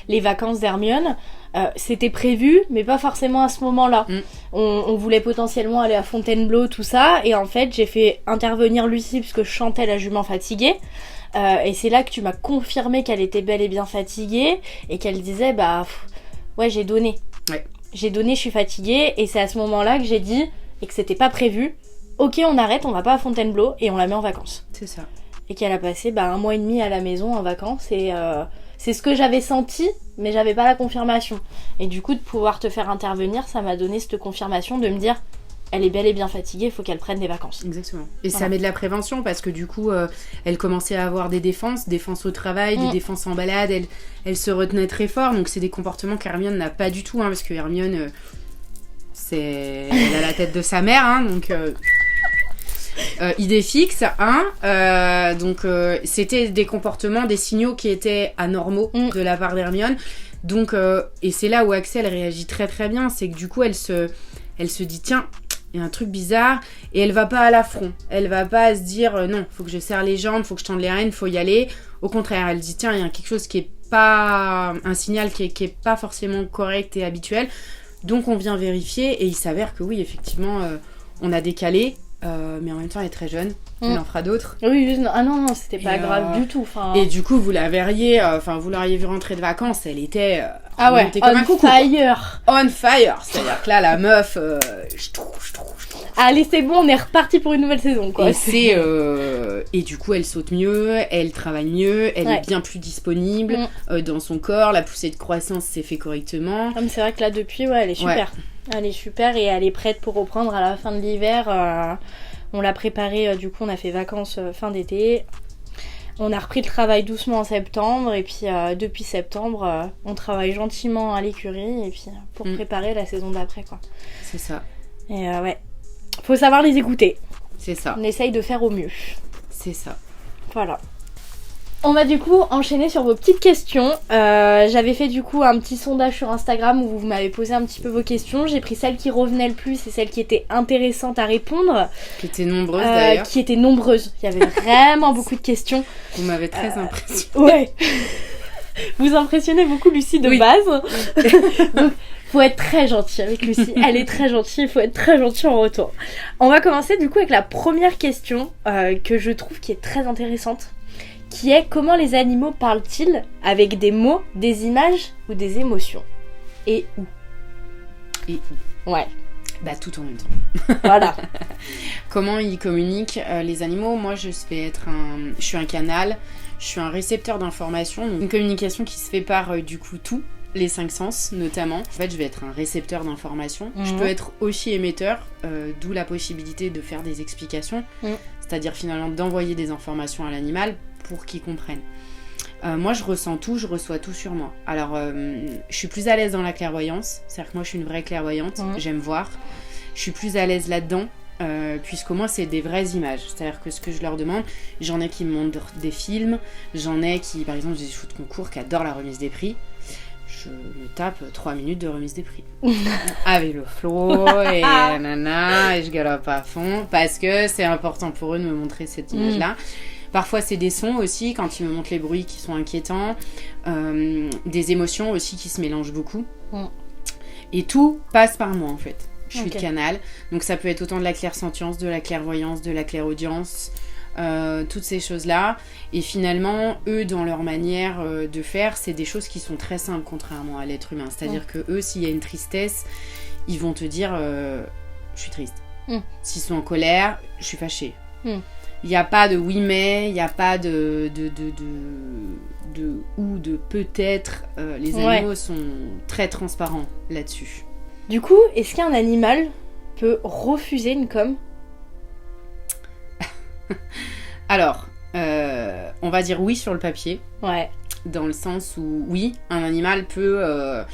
les vacances d'Hermione, c'était prévu, mais pas forcément à ce moment-là. On voulait potentiellement aller à Fontainebleau, tout ça, et en fait j'ai fait intervenir Lucie parce que je chantais la jument fatiguée. Et c'est là que tu m'as confirmé qu'elle était bel et bien fatiguée, et qu'elle disait ouais, j'ai donné. Ouais. J'ai donné, je suis fatiguée, et c'est à ce moment-là que j'ai dit, et que c'était pas prévu, ok, on arrête, on va pas à Fontainebleau, et on la met en vacances. C'est ça. Et qu'elle a passé 1 mois et demi à la maison en vacances, et c'est ce que j'avais senti, mais j'avais pas la confirmation. Et du coup, de pouvoir te faire intervenir, ça m'a donné cette confirmation de me dire, elle est bel et bien fatiguée, il faut qu'elle prenne des vacances. Exactement. Et ça met de la prévention, parce que du coup, elle commençait à avoir des défenses au travail, des défenses en balade, elle se retenait très fort, donc c'est des comportements qu'Hermione n'a pas du tout, parce que Hermione, elle a la tête de sa mère, donc... idée fixe, donc c'était des comportements, des signaux qui étaient anormaux de la part d'Hermione. Donc, et c'est là où Axel réagit très très bien, c'est que du coup elle se dit tiens, il y a un truc bizarre, et elle va pas à l'affront, elle va pas se dire non, faut que je serre les jambes, faut que je tende les rênes, faut y aller. Au contraire, elle dit tiens, il y a quelque chose qui est pas, un signal qui est pas forcément correct et habituel, donc on vient vérifier, et il s'avère que oui, effectivement, on a décalé. Mais en même temps elle est très jeune, elle en fera d'autres. Oui, non, c'était pas grave du tout. Et du coup vous la verriez, vous l'auriez vu rentrer de vacances, elle était comme un coucou, fire. On fire, c'est-à-dire que là la meuf, allez, c'est bon, on est reparti pour une nouvelle saison, quoi. Et et du coup elle saute mieux, elle travaille mieux, elle est bien plus disponible dans son corps, la poussée de croissance s'est fait correctement. Mais c'est vrai que là depuis, elle est super. Ouais. Elle est super, et elle est prête pour reprendre à la fin de l'hiver. On l'a préparée, du coup on a fait vacances fin d'été. On a repris le travail doucement en septembre, et puis depuis septembre, on travaille gentiment à l'écurie, et puis pour préparer la saison d'après, quoi. C'est ça. Et faut savoir les écouter. C'est ça. On essaye de faire au mieux. C'est ça. Voilà. On va du coup enchaîner sur vos petites questions. J'avais fait du coup un petit sondage sur Instagram où vous m'avez posé un petit peu vos questions. J'ai pris celles qui revenaient le plus et celles qui étaient intéressantes à répondre. Qui étaient nombreuses d'ailleurs. Qui étaient nombreuses. Il y avait vraiment beaucoup de questions. Vous m'avez très impressionnée. Ouais. Vous impressionnez beaucoup Lucie de base. Donc faut être très gentil avec Lucie. Elle est très gentille, il faut être très gentil en retour. On va commencer du coup avec la première question que je trouve qui est très intéressante. Qui est comment les animaux parlent-ils avec des mots, des images ou des émotions? Et où? Ouais. Tout en même temps. Voilà. Comment ils communiquent les animaux? Moi, je suis un canal, je suis un récepteur d'informations. Donc une communication qui se fait par du coup tous les 5 sens notamment. En fait, je vais être un récepteur d'informations. Je peux être aussi émetteur, d'où la possibilité de faire des explications, c'est-à-dire finalement d'envoyer des informations à l'animal pour qu'il comprenne. Moi, je ressens tout, je reçois tout sur moi. Alors, je suis plus à l'aise dans la clairvoyance, c'est-à-dire que moi, je suis une vraie clairvoyante, j'aime voir. Je suis plus à l'aise là-dedans, puisqu'au moins, c'est des vraies images. C'est-à-dire que ce que je leur demande, j'en ai qui me montrent des films, j'en ai qui, par exemple, j'ai des chevaux de concours qui adorent la remise des prix. Je me tape 3 minutes de remise des prix. Avec le flow et et je galope à fond, parce que c'est important pour eux de me montrer cette image-là. Parfois, c'est des sons aussi, quand ils me montrent les bruits qui sont inquiétants. Des émotions aussi qui se mélangent beaucoup. Et tout passe par moi, en fait. Je suis le canal. Donc, ça peut être autant de la clairsentience, de la clairvoyance, de la clairaudience, toutes ces choses-là. Et finalement, eux, dans leur manière de faire, c'est des choses qui sont très simples, contrairement à l'être humain. C'est-à-dire que eux, s'il y a une tristesse, ils vont te dire je suis triste. S'ils sont en colère, je suis fâchée. Il n'y a pas de oui mais, il n'y a pas de ou de peut-être. Les animaux sont très transparents là-dessus. Du coup, est-ce qu'un animal peut refuser une com? Alors, on va dire oui sur le papier. Ouais. Dans le sens où, oui, un animal peut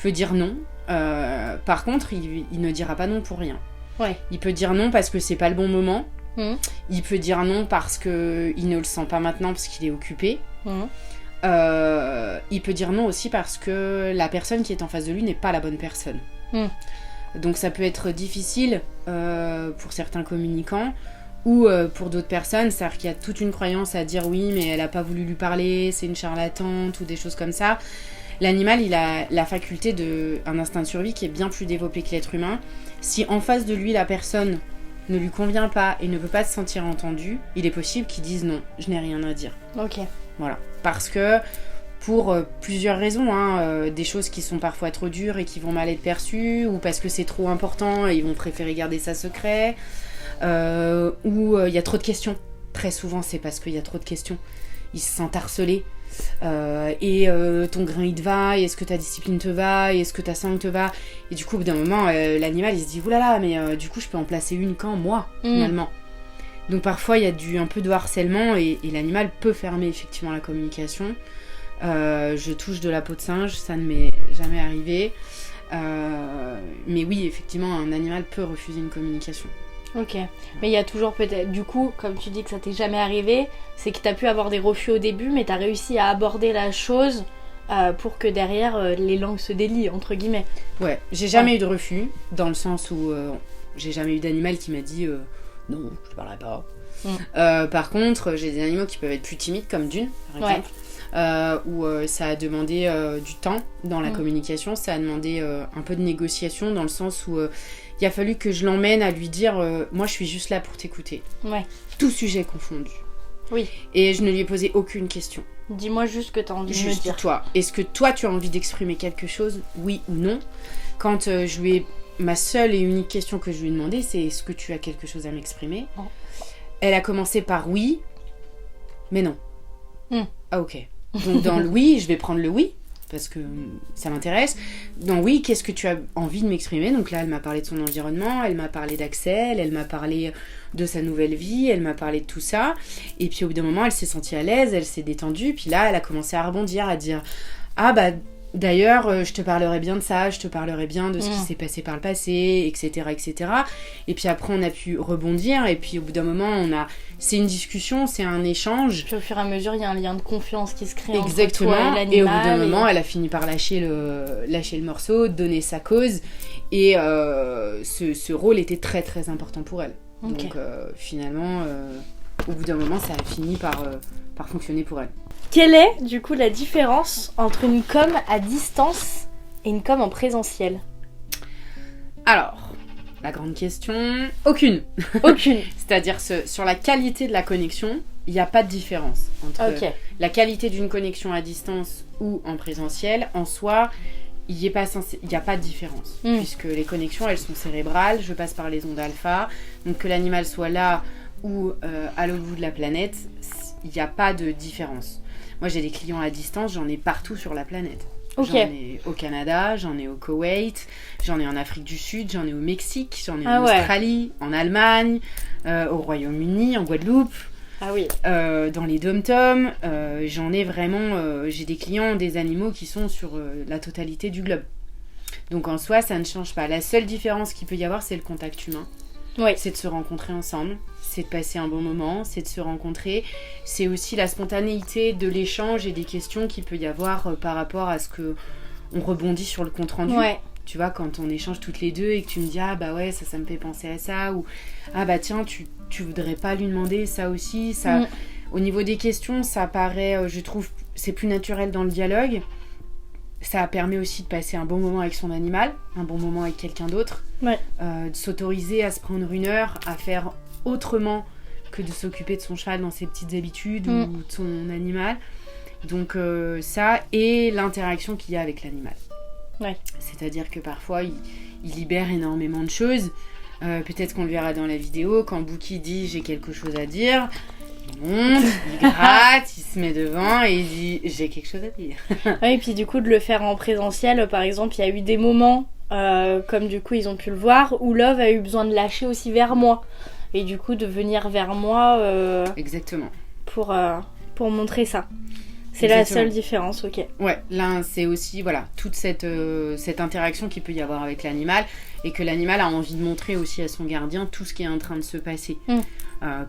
dire non. Par contre, il ne dira pas non pour rien. Ouais. Il peut dire non parce que c'est pas le bon moment. Mmh. Il peut dire non parce qu'il ne le sent pas maintenant parce qu'il est occupé. Mmh. Il peut dire non aussi parce que la personne qui est en face de lui n'est pas la bonne personne. Mmh. Donc ça peut être difficile pour certains communicants ou pour d'autres personnes, c'est-à-dire qu'il y a toute une croyance à dire oui mais elle a pas voulu lui parler, c'est une charlatante ou des choses comme ça. L'animal, il a la faculté un instinct de survie qui est bien plus développé que l'être humain. Si en face de lui la personne ne lui convient pas et ne peut pas se sentir entendue, il est possible qu'il dise non, je n'ai rien à dire. Ok. Voilà, parce que pour plusieurs raisons, des choses qui sont parfois trop dures et qui vont mal être perçues, ou parce que c'est trop important et ils vont préférer garder ça secret, ou il y a trop de questions. Très souvent, c'est parce qu'il y a trop de questions. Ils se sentent harcelés. Ton grain il te va, et est-ce que ta discipline te va, et est-ce que ta sangle te va, et du coup au bout d'un moment l'animal il se dit oulala mais du coup je peux en placer une quand moi finalement. Donc parfois il y a un peu de harcèlement et l'animal peut fermer effectivement la communication. Je touche de la peau de singe, ça ne m'est jamais arrivé, mais oui effectivement un animal peut refuser une communication. Ok, mais il y a toujours peut-être, du coup, comme tu dis que ça t'est jamais arrivé, c'est que t'as pu avoir des refus au début, mais t'as réussi à aborder la chose pour que derrière les langues se délient, entre guillemets. Ouais, j'ai jamais eu de refus, dans le sens où j'ai jamais eu d'animal qui m'a dit non, je te parlerai pas. Par contre, j'ai des animaux qui peuvent être plus timides, comme Dune, par exemple. Où ça a demandé du temps dans la communication, ça a demandé un peu de négociation, dans le sens où il a fallu que je l'emmène à lui dire moi je suis juste là pour t'écouter. Ouais. Tout sujet confondu. Oui. Et je ne lui ai posé aucune question. Dis-moi juste ce que tu as envie de me dire. Toi. Est-ce que toi tu as envie d'exprimer quelque chose, oui ou non? Quand je lui ai... Ma seule et unique question que je lui ai demandé, c'est est-ce que tu as quelque chose à m'exprimer? Elle a commencé par oui, mais non. Ah ok. Donc dans le oui, je vais prendre le oui, parce que ça m'intéresse. Dans oui, qu'est-ce que tu as envie de m'exprimer? Donc là, elle m'a parlé de son environnement, elle m'a parlé d'Axel, elle m'a parlé de sa nouvelle vie, elle m'a parlé de tout ça. Et puis au bout d'un moment, elle s'est sentie à l'aise, elle s'est détendue. Puis là, elle a commencé à rebondir, à dire « Ah bah d'ailleurs, je te parlerai bien de ça, je te parlerai bien de ce qui s'est passé par le passé, etc. etc. » Et puis après, on a pu rebondir. Et puis au bout d'un moment, c'est une discussion, c'est un échange. Puis au fur et à mesure, il y a un lien de confiance qui se crée Exactement. entre toi et l'animal. Et au bout d'un moment, elle a fini par lâcher le morceau, donner sa cause. Et ce rôle était très très important pour elle. Okay. Donc finalement, au bout d'un moment, ça a fini par fonctionner pour elle. Quelle est du coup la différence entre une com à distance et une com en présentiel? Alors, la grande question, aucune. C'est-à-dire sur la qualité de la connexion, il n'y a pas de différence entre la qualité d'une connexion à distance ou en présentiel. En soi, il n'y a pas de différence, puisque les connexions, elles sont cérébrales, je passe par les ondes alpha, donc que l'animal soit là ou à l'autre bout de la planète, il n'y a pas de différence. Moi, j'ai des clients à distance, j'en ai partout sur la planète. J'en ai au Canada, j'en ai au Koweït, j'en ai en Afrique du Sud, j'en ai au Mexique, j'en ai en Australie, en Allemagne, au Royaume-Uni, en Guadeloupe, dans les dom-toms. J'en ai vraiment... j'ai des clients, des animaux qui sont sur la totalité du globe. Donc en soi, ça ne change pas. La seule différence qu'il peut y avoir, c'est le contact humain. C'est de se rencontrer ensemble, c'est de passer un bon moment, c'est de se rencontrer. C'est aussi la spontanéité de l'échange et des questions qu'il peut y avoir par rapport à ce que on rebondit sur le compte rendu. Tu vois, quand on échange toutes les deux et que tu me dis ah bah ouais ça me fait penser à ça, ou ah bah tiens tu voudrais pas lui demander ça aussi, ça. Au niveau des questions, ça paraît, je trouve, c'est plus naturel dans le dialogue. Ça permet aussi de passer un bon moment avec son animal, un bon moment avec quelqu'un d'autre, de s'autoriser à se prendre une heure, à faire autrement que de s'occuper de son cheval dans ses petites habitudes ou de son animal. Donc ça, et l'interaction qu'il y a avec l'animal. C'est-à-dire que parfois, il libère énormément de choses. Peut-être qu'on le verra dans la vidéo, quand Bouki dit « j'ai quelque chose à dire », il monte, il gratte, il se met devant et il dit j'ai quelque chose à dire. Et puis du coup de le faire en présentiel, par exemple, il y a eu des moments, comme du coup ils ont pu le voir, où Love a eu besoin de lâcher aussi vers moi. et du coup de venir vers moi Exactement. pour montrer ça. C'est Exactement. la seule différence, ok. Ouais, là c'est aussi toute cette interaction qu'il peut y avoir avec l'animal et que l'animal a envie de montrer aussi à son gardien tout ce qui est en train de se passer.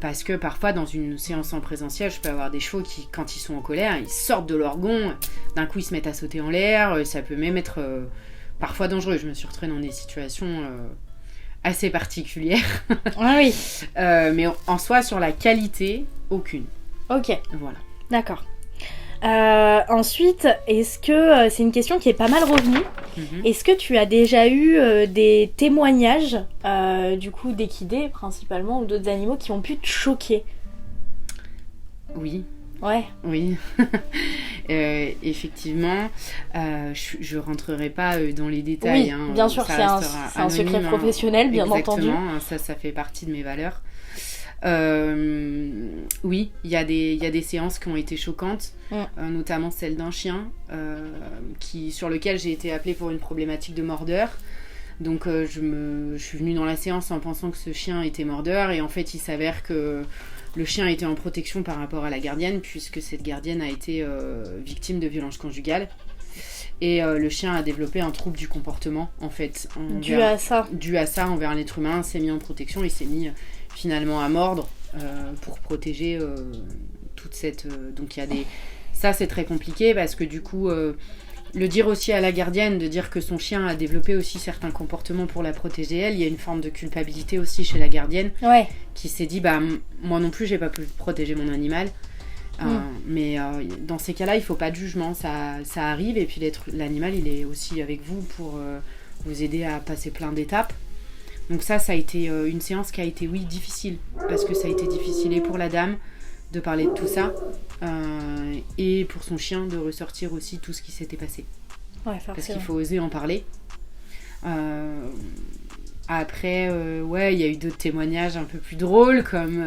Parce que parfois dans une séance en présentiel, je peux avoir des chevaux qui, quand ils sont en colère, ils sortent de leur gond, d'un coup ils se mettent à sauter en l'air, ça peut même être parfois dangereux. Je me suis retrouvée dans des situations assez particulières. Ah oui. Mais en soi, sur la qualité, aucune. Ok. Voilà. D'accord. Ensuite, est-ce que c'est une question qui est pas mal revenue. Est-ce que tu as déjà eu des témoignages, du coup d'équidés principalement, ou d'autres animaux qui ont pu te choquer? Oui. Ouais. Oui. Effectivement, je rentrerai pas dans les détails. Oui, bien sûr, c'est un secret professionnel, bien entendu. Exactement, ça fait partie de mes valeurs. Oui, il y a des séances qui ont été choquantes, notamment celle d'un chien sur lequel j'ai été appelée pour une problématique de mordeur. Donc je suis venue dans la séance en pensant que ce chien était mordeur, et en fait il s'avère que le chien était en protection par rapport à la gardienne, puisque cette gardienne a été victime de violences conjugales. Et le chien a développé un trouble du comportement, en fait. Dû à ça envers l'être humain, s'est mis en protection et s'est mis finalement à mordre pour protéger toute cette... Donc il y a des... Ça, c'est très compliqué parce que du coup, le dire aussi à la gardienne, de dire que son chien a développé aussi certains comportements pour la protéger elle, il y a une forme de culpabilité aussi chez la gardienne qui s'est dit, moi non plus, j'ai pas pu protéger mon animal. Mais dans ces cas-là, il faut pas de jugement, ça arrive, et puis l'animal, il est aussi avec vous pour vous aider à passer plein d'étapes. Donc ça a été une séance qui a été, oui, difficile, parce que ça a été difficile et pour la dame de parler de tout ça, et pour son chien de ressortir aussi tout ce qui s'était passé. Ouais, parce qu'il faut oser en parler. Après, il y a eu d'autres témoignages un peu plus drôles, comme...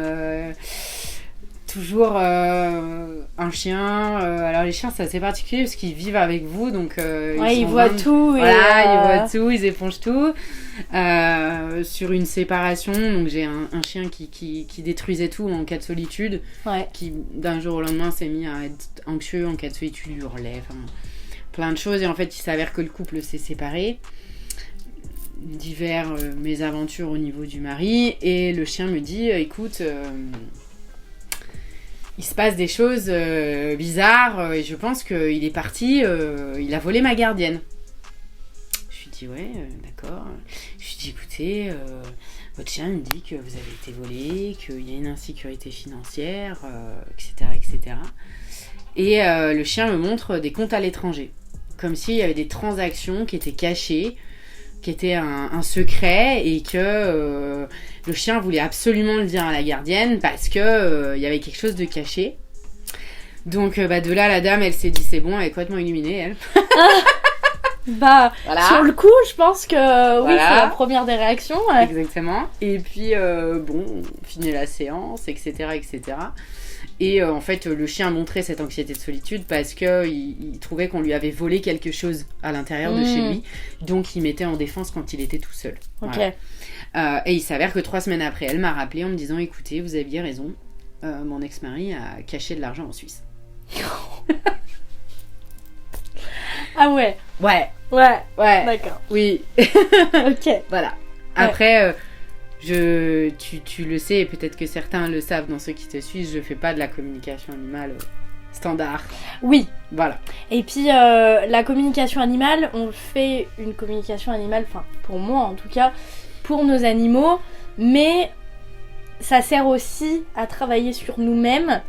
toujours un chien. Alors les chiens, c'est assez particulier parce qu'ils vivent avec vous, donc ils voient tout. Ils voient tout, ils épongent tout. Sur une séparation, donc j'ai un chien qui détruisait tout en cas de solitude, qui d'un jour au lendemain s'est mis à être anxieux en cas de solitude, il hurlait, plein de choses, et en fait il s'avère que le couple s'est séparé. Divers mésaventures au niveau du mari, et le chien me dit écoute, il se passe des choses bizarres, et je pense qu'il est parti, il a volé ma gardienne. Je lui dis ouais, d'accord. Je lui dis écoutez, votre chien me dit que vous avez été volé, qu'il y a une insécurité financière, etc., etc. Et le chien me montre des comptes à l'étranger, comme s'il y avait des transactions qui étaient cachées, qui était un secret, et que le chien voulait absolument le dire à la gardienne parce que y avait quelque chose de caché. Donc de là, la dame, elle s'est dit c'est bon, elle est complètement illuminée, elle. Voilà. Sur le coup, je pense que oui, c'est la première des réactions. Ouais. Exactement. Et puis on finit la séance, etc., etc. Et en fait, le chien montrait cette anxiété de solitude parce qu'il trouvait qu'on lui avait volé quelque chose à l'intérieur de chez lui. Donc, il mettait en défense quand il était tout seul. Ok. Voilà. Et il s'avère que 3 semaines après, elle m'a rappelé en me disant « Écoutez, vous aviez raison, mon ex-mari a caché de l'argent en Suisse. » Ah ouais. Ouais. D'accord. Oui. Ok. Voilà. Après... tu le sais, et peut-être que certains le savent dans ceux qui te suivent, je fais pas de la communication animale standard. Oui. Voilà. Et puis la communication animale, on fait une communication animale, enfin pour moi en tout cas, pour nos animaux, mais ça sert aussi à travailler sur nous-mêmes,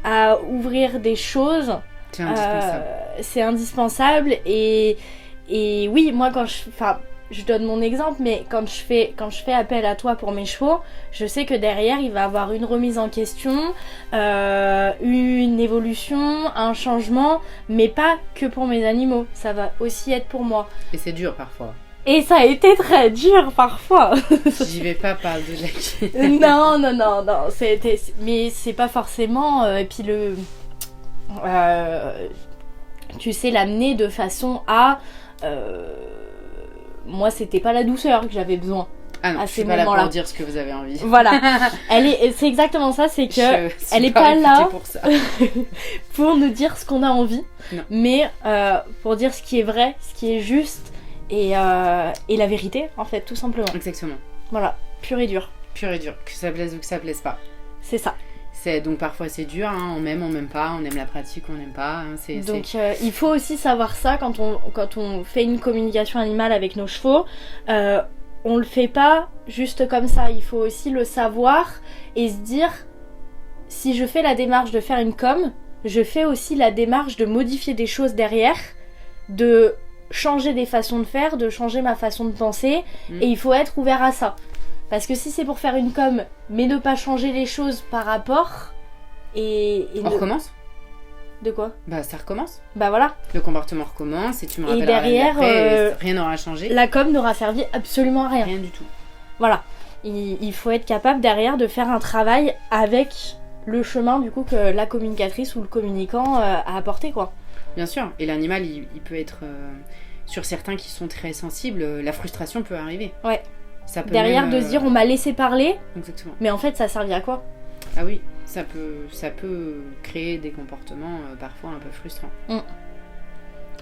à ouvrir des choses. C'est indispensable. C'est indispensable, et oui, moi quand je donne mon exemple, mais quand je fais appel à toi pour mes chevaux, je sais que derrière, il va y avoir une remise en question, une évolution, un changement, mais pas que pour mes animaux. Ça va aussi être pour moi. Et c'est dur parfois. Et ça a été très dur parfois. J'y vais pas parler de la... Non. Mais c'est pas forcément... et puis tu sais l'amener de façon à... moi, c'était pas la douceur que j'avais besoin. Ah non, à je ces suis pas là moments-là. pour dire ce que vous avez envie. Voilà, c'est exactement ça, c'est que Je suis elle est pas pas là réputée pour ça. pour nous dire ce qu'on a envie, Non. mais pour dire ce qui est vrai, ce qui est juste et la vérité, en fait, tout simplement. Exactement. Voilà, pur et dur. Pur et dur, que ça plaise ou que ça plaise pas. C'est ça. Donc parfois c'est dur, hein, on aime pas, on aime la pratique, on n'aime pas. Hein, Donc il faut aussi savoir ça quand on fait une communication animale avec nos chevaux. On le fait pas juste comme ça, il faut aussi le savoir et se dire, si je fais la démarche de faire une com, je fais aussi la démarche de modifier des choses derrière, de changer des façons de faire, de changer ma façon de penser, et il faut être ouvert à ça. Parce que si c'est pour faire une com, mais ne pas changer les choses par rapport, on recommence. De quoi ? Bah ça recommence. Bah voilà. Le comportement recommence et tu me Et rappelleras derrière, après, rien n'aura changé. La com n'aura servi absolument à rien. Rien du tout. Voilà. Il faut être capable derrière de faire un travail avec le chemin du coup que la communicatrice ou le communicant a apporté, quoi. Bien sûr. Et l'animal, il peut être... sur certains qui sont très sensibles, la frustration peut arriver. Ouais. Ça peut derrière même, de se dire on m'a laissé parler. Exactement. Mais en fait ça servit à quoi ? Ah oui, ça peut créer des comportements parfois un peu frustrants. Ouais.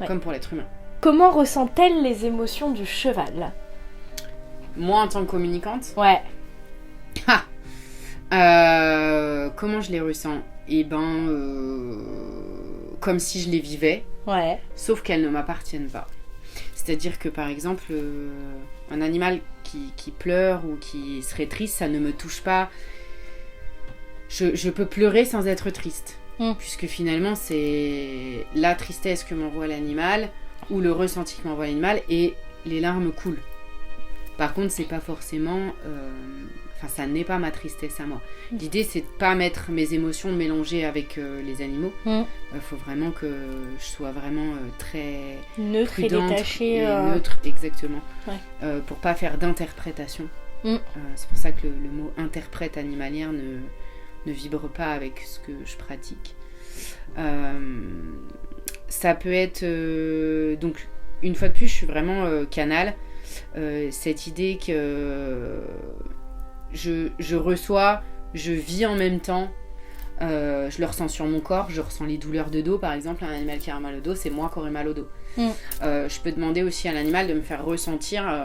Comme pour l'être humain. Comment ressent-elle les émotions du cheval ? Moi en tant que communicante, Ouais. comment je les ressens ? Eh ben, comme si je les vivais, Ouais. sauf qu'elles ne m'appartiennent pas. C'est-à-dire que par exemple, un animal qui pleure ou qui serait triste, ça ne me touche pas. Je peux pleurer sans être triste. Puisque finalement, c'est la tristesse que m'envoie l'animal ou le ressenti que m'envoie l'animal et les larmes coulent. Par contre, c'est pas forcément... ça n'est pas ma tristesse à moi. L'idée, c'est de pas mettre mes émotions mélangées avec les animaux. Faut vraiment que je sois vraiment très neutre prudente et détachée. Et neutre, exactement. Ouais. Pour pas faire d'interprétation. C'est pour ça que le mot interprète animalière ne vibre pas avec ce que je pratique. Ça peut être... donc, une fois de plus, je suis vraiment canal. Cette idée que je reçois, je vis en même temps, je le ressens sur mon corps, je ressens les douleurs de dos par exemple, un animal qui a mal au dos, c'est moi qui aurai mal au dos. Je peux demander aussi à l'animal de me faire ressentir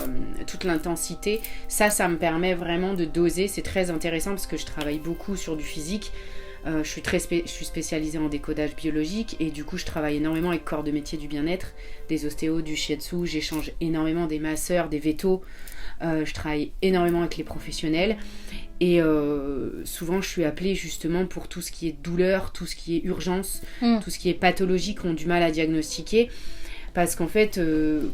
toute l'intensité, ça me permet vraiment de doser, c'est très intéressant parce que je travaille beaucoup sur du physique. Je suis spécialisée en décodage biologique et du coup je travaille énormément avec corps de métier du bien-être, des ostéos, du shiatsu, j'échange énormément des masseurs, des vétos, je travaille énormément avec les professionnels et souvent je suis appelée justement pour tout ce qui est douleur, tout ce qui est urgence, tout ce qui est pathologie qu'on a du mal à diagnostiquer. Parce qu'en fait,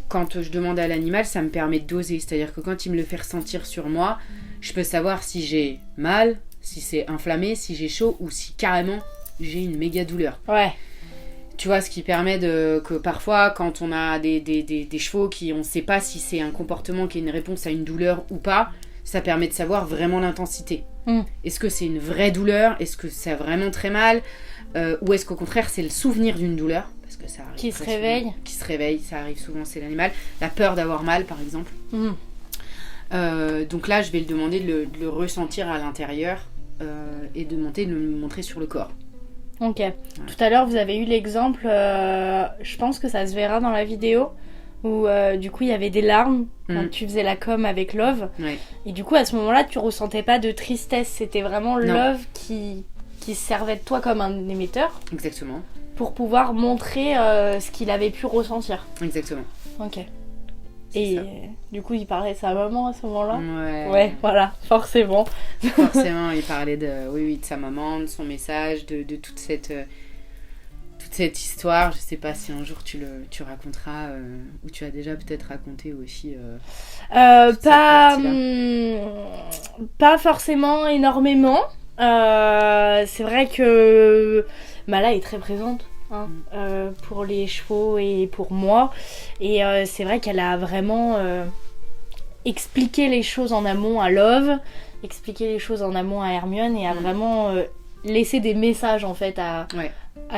quand je demande à l'animal, ça me permet de doser. C'est-à-dire que quand il me le fait ressentir sur moi, je peux savoir si j'ai mal, si c'est inflammé, si j'ai chaud ou si carrément j'ai une méga douleur. Ouais. Tu vois, ce qui permet que parfois, quand on a des chevaux on ne sait pas si c'est un comportement qui est une réponse à une douleur ou pas, ça permet de savoir vraiment l'intensité. Est-ce que c'est une vraie douleur ? Est-ce que ça a vraiment très mal ? Ou est-ce qu'au contraire, c'est le souvenir d'une douleur ? Parce que ça arrive Qui se réveille. Qui se réveille, ça arrive souvent, c'est l'animal. La peur d'avoir mal, par exemple. Donc là, je vais le demander de le ressentir à l'intérieur et de le montrer sur le corps. Ok. Ouais. Tout à l'heure, vous avez eu l'exemple, je pense que ça se verra dans la vidéo, où du coup, il y avait des larmes quand tu faisais la com avec Love. Ouais. Et du coup, à ce moment-là, tu ressentais pas de tristesse. C'était vraiment Love qui servait de toi comme un émetteur. Exactement. Pour pouvoir montrer ce qu'il avait pu ressentir. Exactement. Ok. Et du coup, il parlait de sa maman à ce moment-là. Ouais, voilà, forcément. Forcément, il parlait de sa maman, de son message, de toute cette histoire. Je sais pas si un jour tu raconteras, ou tu as déjà peut-être raconté aussi. Pas forcément énormément. C'est vrai que Mala est très présente. Pour les chevaux et pour moi, et c'est vrai qu'elle a vraiment expliqué les choses en amont à Love, expliqué les choses en amont à Hermione et a vraiment laissé des messages en fait à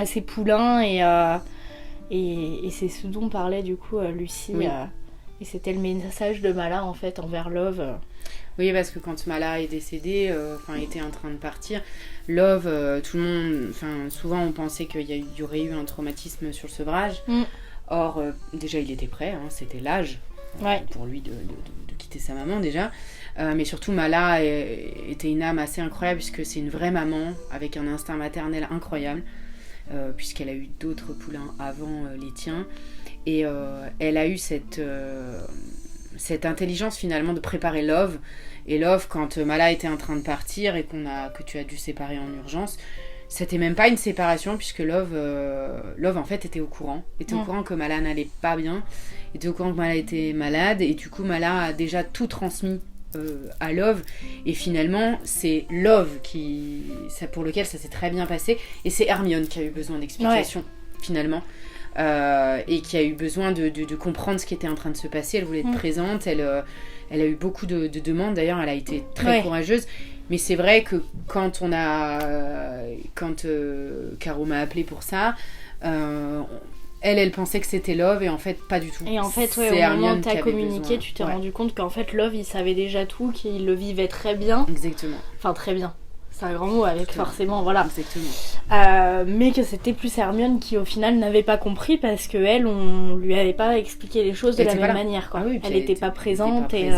ses poulains et c'est ce dont parlait du coup Lucie Et c'était le message de Mala en fait envers Love. Oui, parce que quand Mala est décédée, était en train de partir, Love, tout le monde, souvent on pensait qu'il y aurait eu un traumatisme sur le sevrage. Or, déjà il était prêt, hein, c'était l'âge pour lui de quitter sa maman déjà. Mais surtout Mala était une âme assez incroyable puisque c'est une vraie maman avec un instinct maternel incroyable. Puisqu'elle a eu d'autres poulains avant les tiens. Et elle a eu cette intelligence finalement de préparer Love. Et Love, quand Mala était en train de partir et que tu as dû séparer en urgence, c'était même pas une séparation puisque Love en fait était au courant. Était au courant que Mala n'allait pas bien. Était au courant que Mala était malade. Et du coup Mala a déjà tout transmis à Love, et finalement c'est Love pour lequel ça s'est très bien passé, et c'est Hermione qui a eu besoin d'explications finalement, et qui a eu besoin de comprendre ce qui était en train de se passer. Elle voulait être présente, elle a eu beaucoup de demandes, d'ailleurs elle a été très courageuse, mais c'est vrai que quand Caro m'a appelé pour ça, elle pensait que c'était Love, et en fait pas du tout. Et en fait, au moment où t'as communiqué, tu t'es rendu compte qu'en fait Love il savait déjà tout, qu'il le vivait très bien. Exactement. Enfin très bien. C'est un grand mot avec forcément, voilà. Exactement. Mais que c'était plus Hermione qui au final n'avait pas compris parce que elle, on lui avait pas expliqué les choses de la même manière, quoi. Ah oui, elle était pas présente, et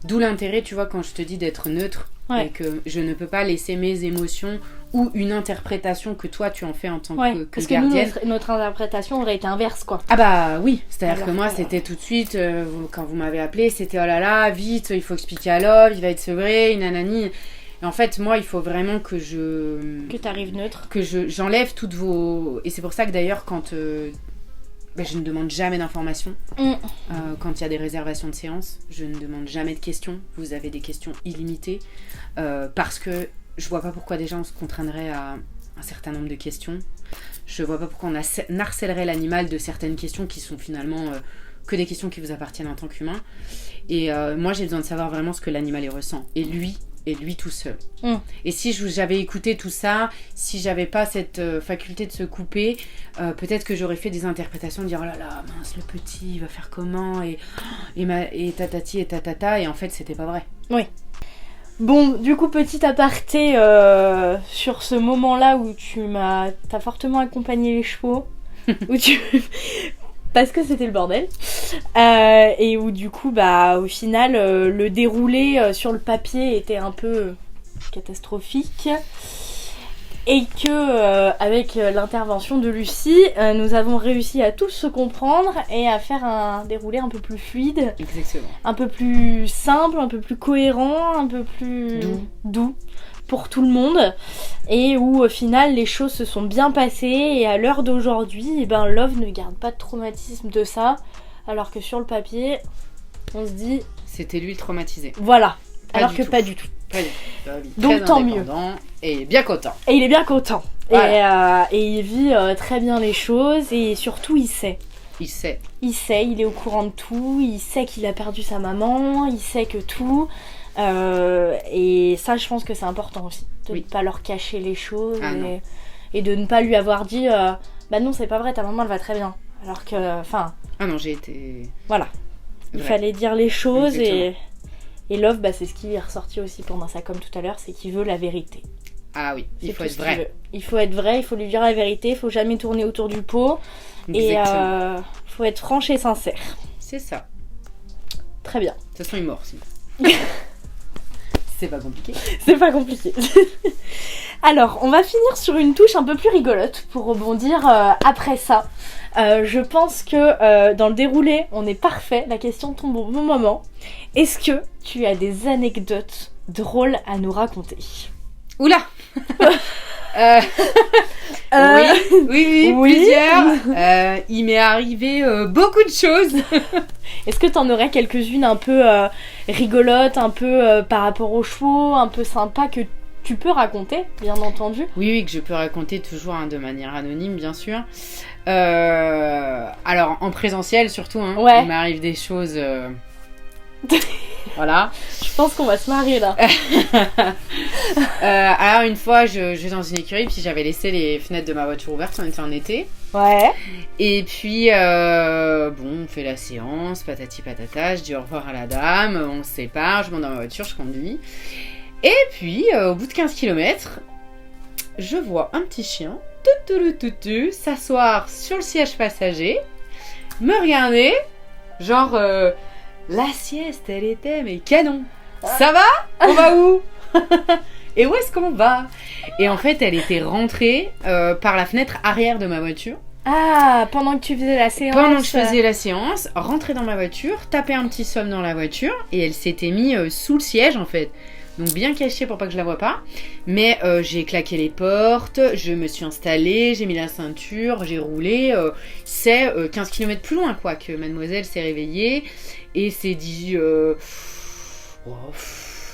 d'où l'intérêt, tu vois, quand je te dis d'être neutre, et que je ne peux pas laisser mes émotions ou une interprétation que toi tu en fais en tant que parce gardienne. Que nous, notre interprétation aurait été inverse, quoi. Ah bah oui, c'est-à-dire que moi c'était tout de suite, quand vous m'avez appelé, c'était oh là là, vite, il faut expliquer à Love, il va être sevré, nanani. Et en fait, moi, il faut vraiment que que t'arrives neutre. Que j'enlève toutes vos... Et c'est pour ça que d'ailleurs, quand... je ne demande jamais d'informations. Quand il y a des réservations de séance, je ne demande jamais de questions. Vous avez des questions illimitées. Parce que je vois pas pourquoi déjà on se contraindrait à un certain nombre de questions. Je vois pas pourquoi on harcèlerait l'animal de certaines questions qui sont finalement que des questions qui vous appartiennent en tant qu'humain. Et moi, j'ai besoin de savoir vraiment ce que l'animal y ressent. Et lui tout seul. Et si j'avais écouté tout ça, si j'avais pas cette faculté de se couper, peut-être que j'aurais fait des interprétations, de dire oh là là, mince, le petit, il va faire comment, et tatati et tatata, et en fait c'était pas vrai. Oui. Bon, du coup, petit aparté sur ce moment-là où t'as fortement accompagné les chevaux, parce que c'était le bordel, et où du coup au final le déroulé sur le papier était un peu catastrophique, et que avec l'intervention de Lucie, nous avons réussi à tous se comprendre et à faire un déroulé un peu plus fluide. Exactement. Un peu plus simple, un peu plus cohérent, un peu plus doux pour tout le monde, et où au final les choses se sont bien passées, et à l'heure d'aujourd'hui Love ne garde pas de traumatisme de ça, alors que sur le papier on se dit c'était lui le traumatisé. Voilà, pas alors du que tout. pas du tout. Pas du tout. Donc tant mieux. Et bien content. Et il est bien content. Voilà. Et il vit très bien les choses, et surtout il sait. Il sait, il est au courant de tout, il sait qu'il a perdu sa maman, il sait que tout. Et ça, je pense que c'est important aussi, de ne pas leur cacher les choses, et de ne pas lui avoir dit non, c'est pas vrai, ta maman elle va très bien. Alors que, Ah non, j'ai été... Voilà. Il fallait dire les choses. Exactement. Et Love, c'est ce qui est ressorti aussi pendant sa com tout à l'heure, c'est qu'il veut la vérité. Ah oui, il faut être vrai. Il faut être vrai, il faut lui dire la vérité, il faut jamais tourner autour du pot. Exactement. Et il faut être franche et sincère. C'est ça. Très bien. De toute façon, il est mort, sinon. C'est pas compliqué. C'est pas compliqué. Alors, on va finir sur une touche un peu plus rigolote pour rebondir après ça. Je pense que dans le déroulé, on est parfait. La question tombe au bon moment. Est-ce que tu as des anecdotes drôles à nous raconter? Oula. Oui, plusieurs. Il m'est arrivé beaucoup de choses. Est-ce que t'en aurais quelques-unes un peu rigolotes, un peu par rapport aux chevaux, un peu sympa que tu peux raconter, bien entendu? Oui, que je peux raconter toujours de manière anonyme, bien sûr. Alors, en présentiel surtout, il m'arrive des choses... Voilà. pense qu'on va se marrer là. Alors une fois, je vais dans une écurie, puis j'avais laissé les fenêtres de ma voiture ouvertes, on était en été. Ouais. Et puis, bon, on fait la séance, patati patata, je dis au revoir à la dame, on se sépare, je monte dans ma voiture, je conduis. Et puis, au bout de 15 km, je vois un petit chien, s'asseoir sur le siège passager, me regarder, genre, la sieste, elle était, mais canon. Ça va? On va où? Et où est-ce qu'on va? Et en fait, elle était rentrée par la fenêtre arrière de ma voiture. Ah, pendant que tu faisais la séance. Pendant que je faisais la séance, rentrée dans ma voiture, tapait un petit somme dans la voiture et elle s'était mise sous le siège en fait. Donc bien cachée pour pas que je la voie pas. Mais j'ai claqué les portes, je me suis installée, j'ai mis la ceinture, j'ai roulé. C'est 15 km plus loin quoi que mademoiselle s'est réveillée et s'est dit...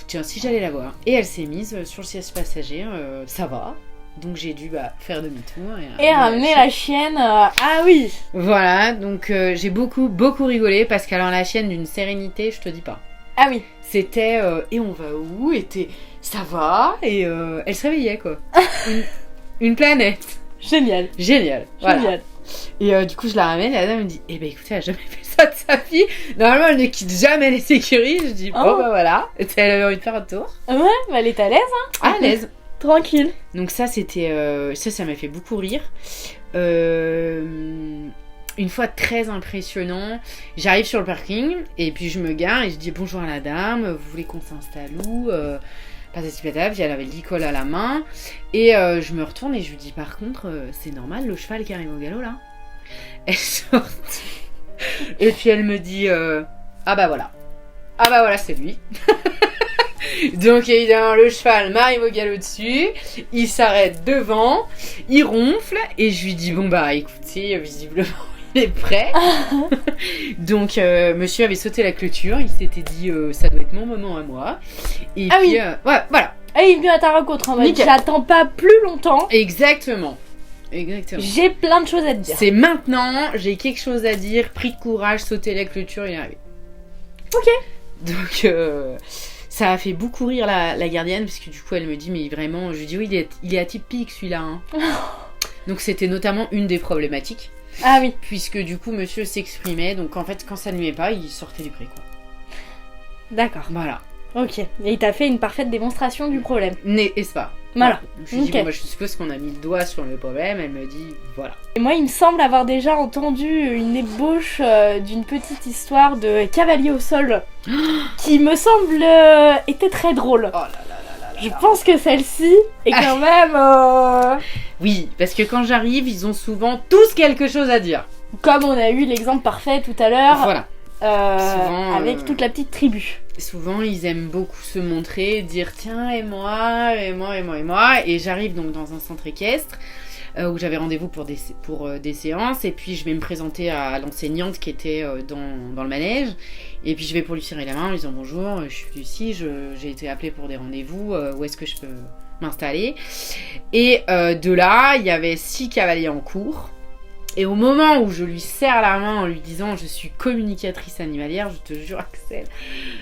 tiens, si j'allais la voir. Et elle s'est mise sur le siège passager, ça va. Donc j'ai dû faire demi-tour. Et ramener la chienne. Ah oui. Voilà, donc j'ai beaucoup rigolé parce qu'alors la chienne d'une sérénité, je te dis pas. Ah oui. C'était et on va où? Et ça va. Et elle se réveillait quoi. une planète. Génial. Génial. Voilà. Génial. Et du coup je la ramène et la dame me dit eh ben écoutez, elle a jamais fait ça de sa vie. Normalement elle ne quitte jamais les écuries. Je dis bon bah voilà. Et elle avait envie de faire un tour. Ouais, bah elle est à l'aise hein. À l'aise. Tranquille. Donc ça c'était ça m'a fait beaucoup rire. Une fois très impressionnant, j'arrive sur le parking et puis je me gare et je dis bonjour à la dame, vous voulez qu'on s'installe où? Patati patata, elle avait le licol à la main et je me retourne et je lui dis par contre c'est normal le cheval qui arrive au galop là? Elle sort et puis elle me dit ah bah voilà c'est lui. Donc évidemment le cheval m'arrive au galop dessus, il s'arrête devant, il ronfle et je lui dis bon bah écoutez visiblement il est prêt. Donc monsieur avait sauté la clôture, il s'était dit ça doit être mon moment à moi. Et ah puis oui. Ouais, voilà. Et il est venu à ta rencontre en mode j'attends pas plus longtemps. Exactement. J'ai plein de choses à te dire. C'est maintenant, j'ai quelque chose à dire, pris de courage, sauter la clôture, il est arrivé. Ok. Donc ça a fait beaucoup rire la gardienne parce que du coup elle me dit mais vraiment, je lui dis oui il est atypique celui-là hein. Donc c'était notamment une des problématiques. Ah oui. Puisque du coup monsieur s'exprimait, donc en fait quand ça ne lui est pas il sortait du pré quoi. D'accord. Voilà. Ok. Et il t'a fait une parfaite démonstration du problème. N'est-ce pas? Voilà. Je lui dis bon, bah, je suppose qu'on a mis le doigt sur le problème, elle me dit voilà. Et moi il me semble avoir déjà entendu une ébauche d'une petite histoire de cavalier au sol qui me semble était très drôle. Oh là là là là. Je pense que celle-ci est quand même... Oui, parce que quand j'arrive, ils ont souvent tous quelque chose à dire. Comme on a eu l'exemple parfait tout à l'heure. Voilà. Souvent, avec toute la petite tribu. Souvent, ils aiment beaucoup se montrer, dire tiens, et moi. Et j'arrive donc dans un centre équestre où j'avais rendez-vous pour des séances. Et puis, je vais me présenter à l'enseignante qui était dans le manège. Et puis, je vais pour lui serrer la main en lui disant bonjour, je suis Lucie, j'ai été appelée pour des rendez-vous. Où est-ce que je peux m'installer? Et de là, il y avait 6 cavaliers en cours. Et au moment où je lui serre la main en lui disant je suis communicatrice animalière, je te jure Axel,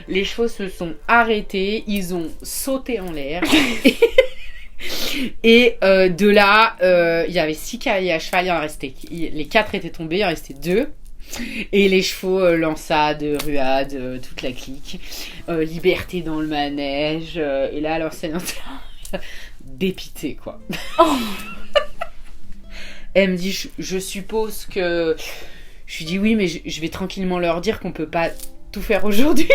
les chevaux se sont arrêtés, ils ont sauté en l'air. Et de là, il y avait 6 cavaliers à cheval, il en restait, les 4 étaient tombés, il en restait 2. Et les chevaux, Lansade, Ruade, toute la clique, liberté dans le manège. Et là, l'enseignante dépité quoi. Oh. Elle me dit, je suppose que... Je lui dis oui, mais je vais tranquillement leur dire qu'on peut pas tout faire aujourd'hui.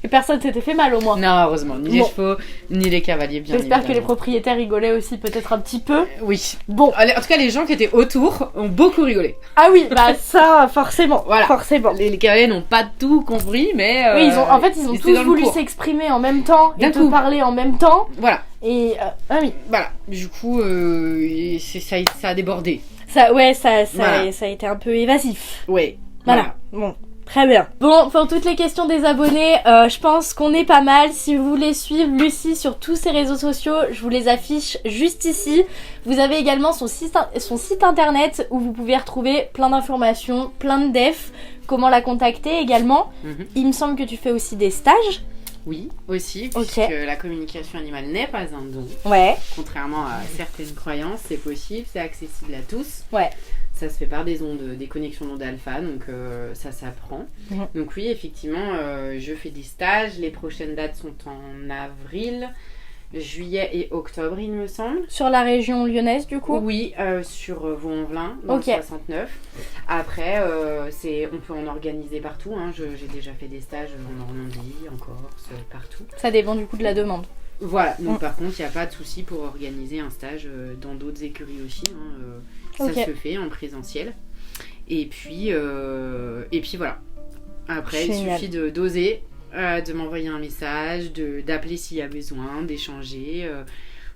Et personne s'était fait mal au moins. Non, heureusement. Ni les chevaux, ni les cavaliers, bien évidemment. J'espère que les propriétaires rigolaient aussi peut-être un petit peu. Oui. Bon. En tout cas, les gens qui étaient autour ont beaucoup rigolé. Ah oui, bah ça, forcément. Voilà. Forcément. Les cavaliers n'ont pas tout compris, mais... oui, ils ont tous voulu s'exprimer en même temps et te parler en même temps. Voilà. Et ah oui. Voilà. Du coup, ça a débordé. Ça a été un peu évasif. Ouais. Voilà. Bon. Très bien. Bon, pour toutes les questions des abonnés, je pense qu'on est pas mal. Si vous voulez suivre Lucie sur tous ses réseaux sociaux, je vous les affiche juste ici. Vous avez également son site internet où vous pouvez retrouver plein d'informations, plein de defs, comment la contacter également. Il me semble que tu fais aussi des stages. Oui, aussi, puisque la communication animale n'est pas un don. Ouais. Contrairement à certaines croyances, c'est possible, c'est accessible à tous. Ouais. Ça se fait par des connexions d'ondes alpha, donc ça s'apprend. Donc oui, effectivement, je fais des stages. Les prochaines dates sont en avril, juillet et octobre, il me semble. Sur la région lyonnaise, du coup? Oui, sur Vaux-en-Velin, dans le 69. Après, on peut en organiser partout. Hein. J'ai déjà fait des stages en Normandie, en Corse, partout. Ça dépend du coup de la demande. Voilà, donc par contre, il n'y a pas de souci pour organiser un stage dans d'autres écuries aussi. Ça se fait en présentiel. Et puis voilà. Après, il suffit d'oser, de m'envoyer un message, d'appeler s'il y a besoin, d'échanger.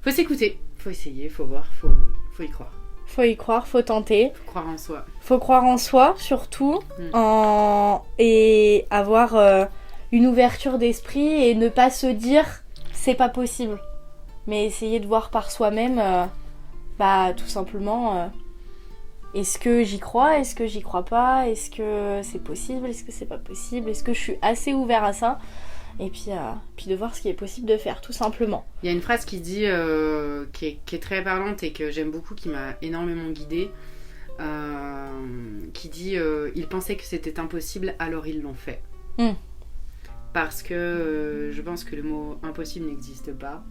Faut s'écouter, faut essayer, faut voir, faut y croire. Faut y croire, faut tenter. Faut croire en soi. Faut croire en soi, surtout. Et avoir une ouverture d'esprit et ne pas se dire c'est pas possible. Mais essayer de voir par soi-même, tout simplement, est-ce que j'y crois, est-ce que j'y crois pas, est-ce que c'est possible, est-ce que c'est pas possible, est-ce que je suis assez ouvert à ça, et puis de voir ce qui est possible de faire, tout simplement. Il y a une phrase qui dit, qui est très parlante et que j'aime beaucoup, qui m'a énormément guidée, qui dit ils pensaient que c'était impossible, alors ils l'ont fait. Parce que je pense que le mot impossible n'existe pas.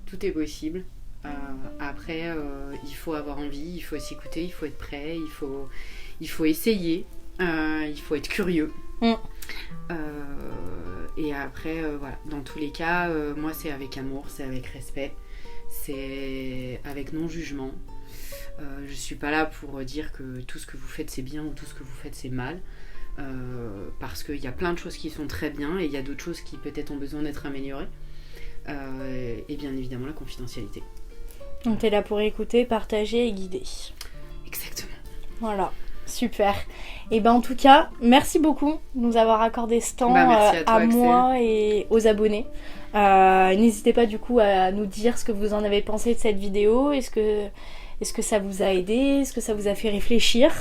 Tout est possible. Après, il faut avoir envie, il faut s'écouter, il faut être prêt, il faut essayer, il faut être curieux. Et après, voilà, dans tous les cas, moi c'est avec amour, c'est avec respect, c'est avec non-jugement. Je suis pas là pour dire que tout ce que vous faites c'est bien ou tout ce que vous faites c'est mal. Parce qu'il y a plein de choses qui sont très bien et il y a d'autres choses qui peut-être ont besoin d'être améliorées. Et bien évidemment la confidentialité. Donc t'es là pour écouter, partager et guider. Exactement. Voilà, super. Et en tout cas, merci beaucoup de nous avoir accordé ce temps à moi et aux abonnés. N'hésitez pas du coup à nous dire ce que vous en avez pensé de cette vidéo. Est-ce que ça vous a aidé? Est-ce que ça vous a fait réfléchir?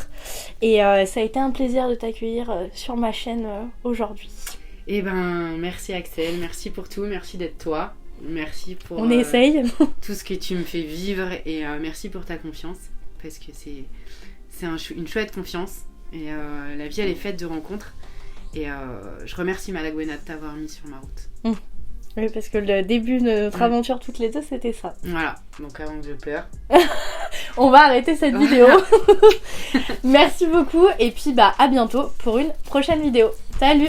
Et ça a été un plaisir de t'accueillir sur ma chaîne aujourd'hui. Merci Axel, merci pour tout, merci d'être toi. Merci pour On essaye. tout ce que tu me fais vivre et merci pour ta confiance. Parce que c'est une chouette confiance. Et la vie elle est faite de rencontres. Et je remercie Malaguena de t'avoir mis sur ma route. Oui, parce que le début de notre aventure toutes les deux, c'était ça. Voilà, donc avant que je pleure. On va arrêter cette vidéo. Merci beaucoup et puis à bientôt pour une prochaine vidéo. Salut!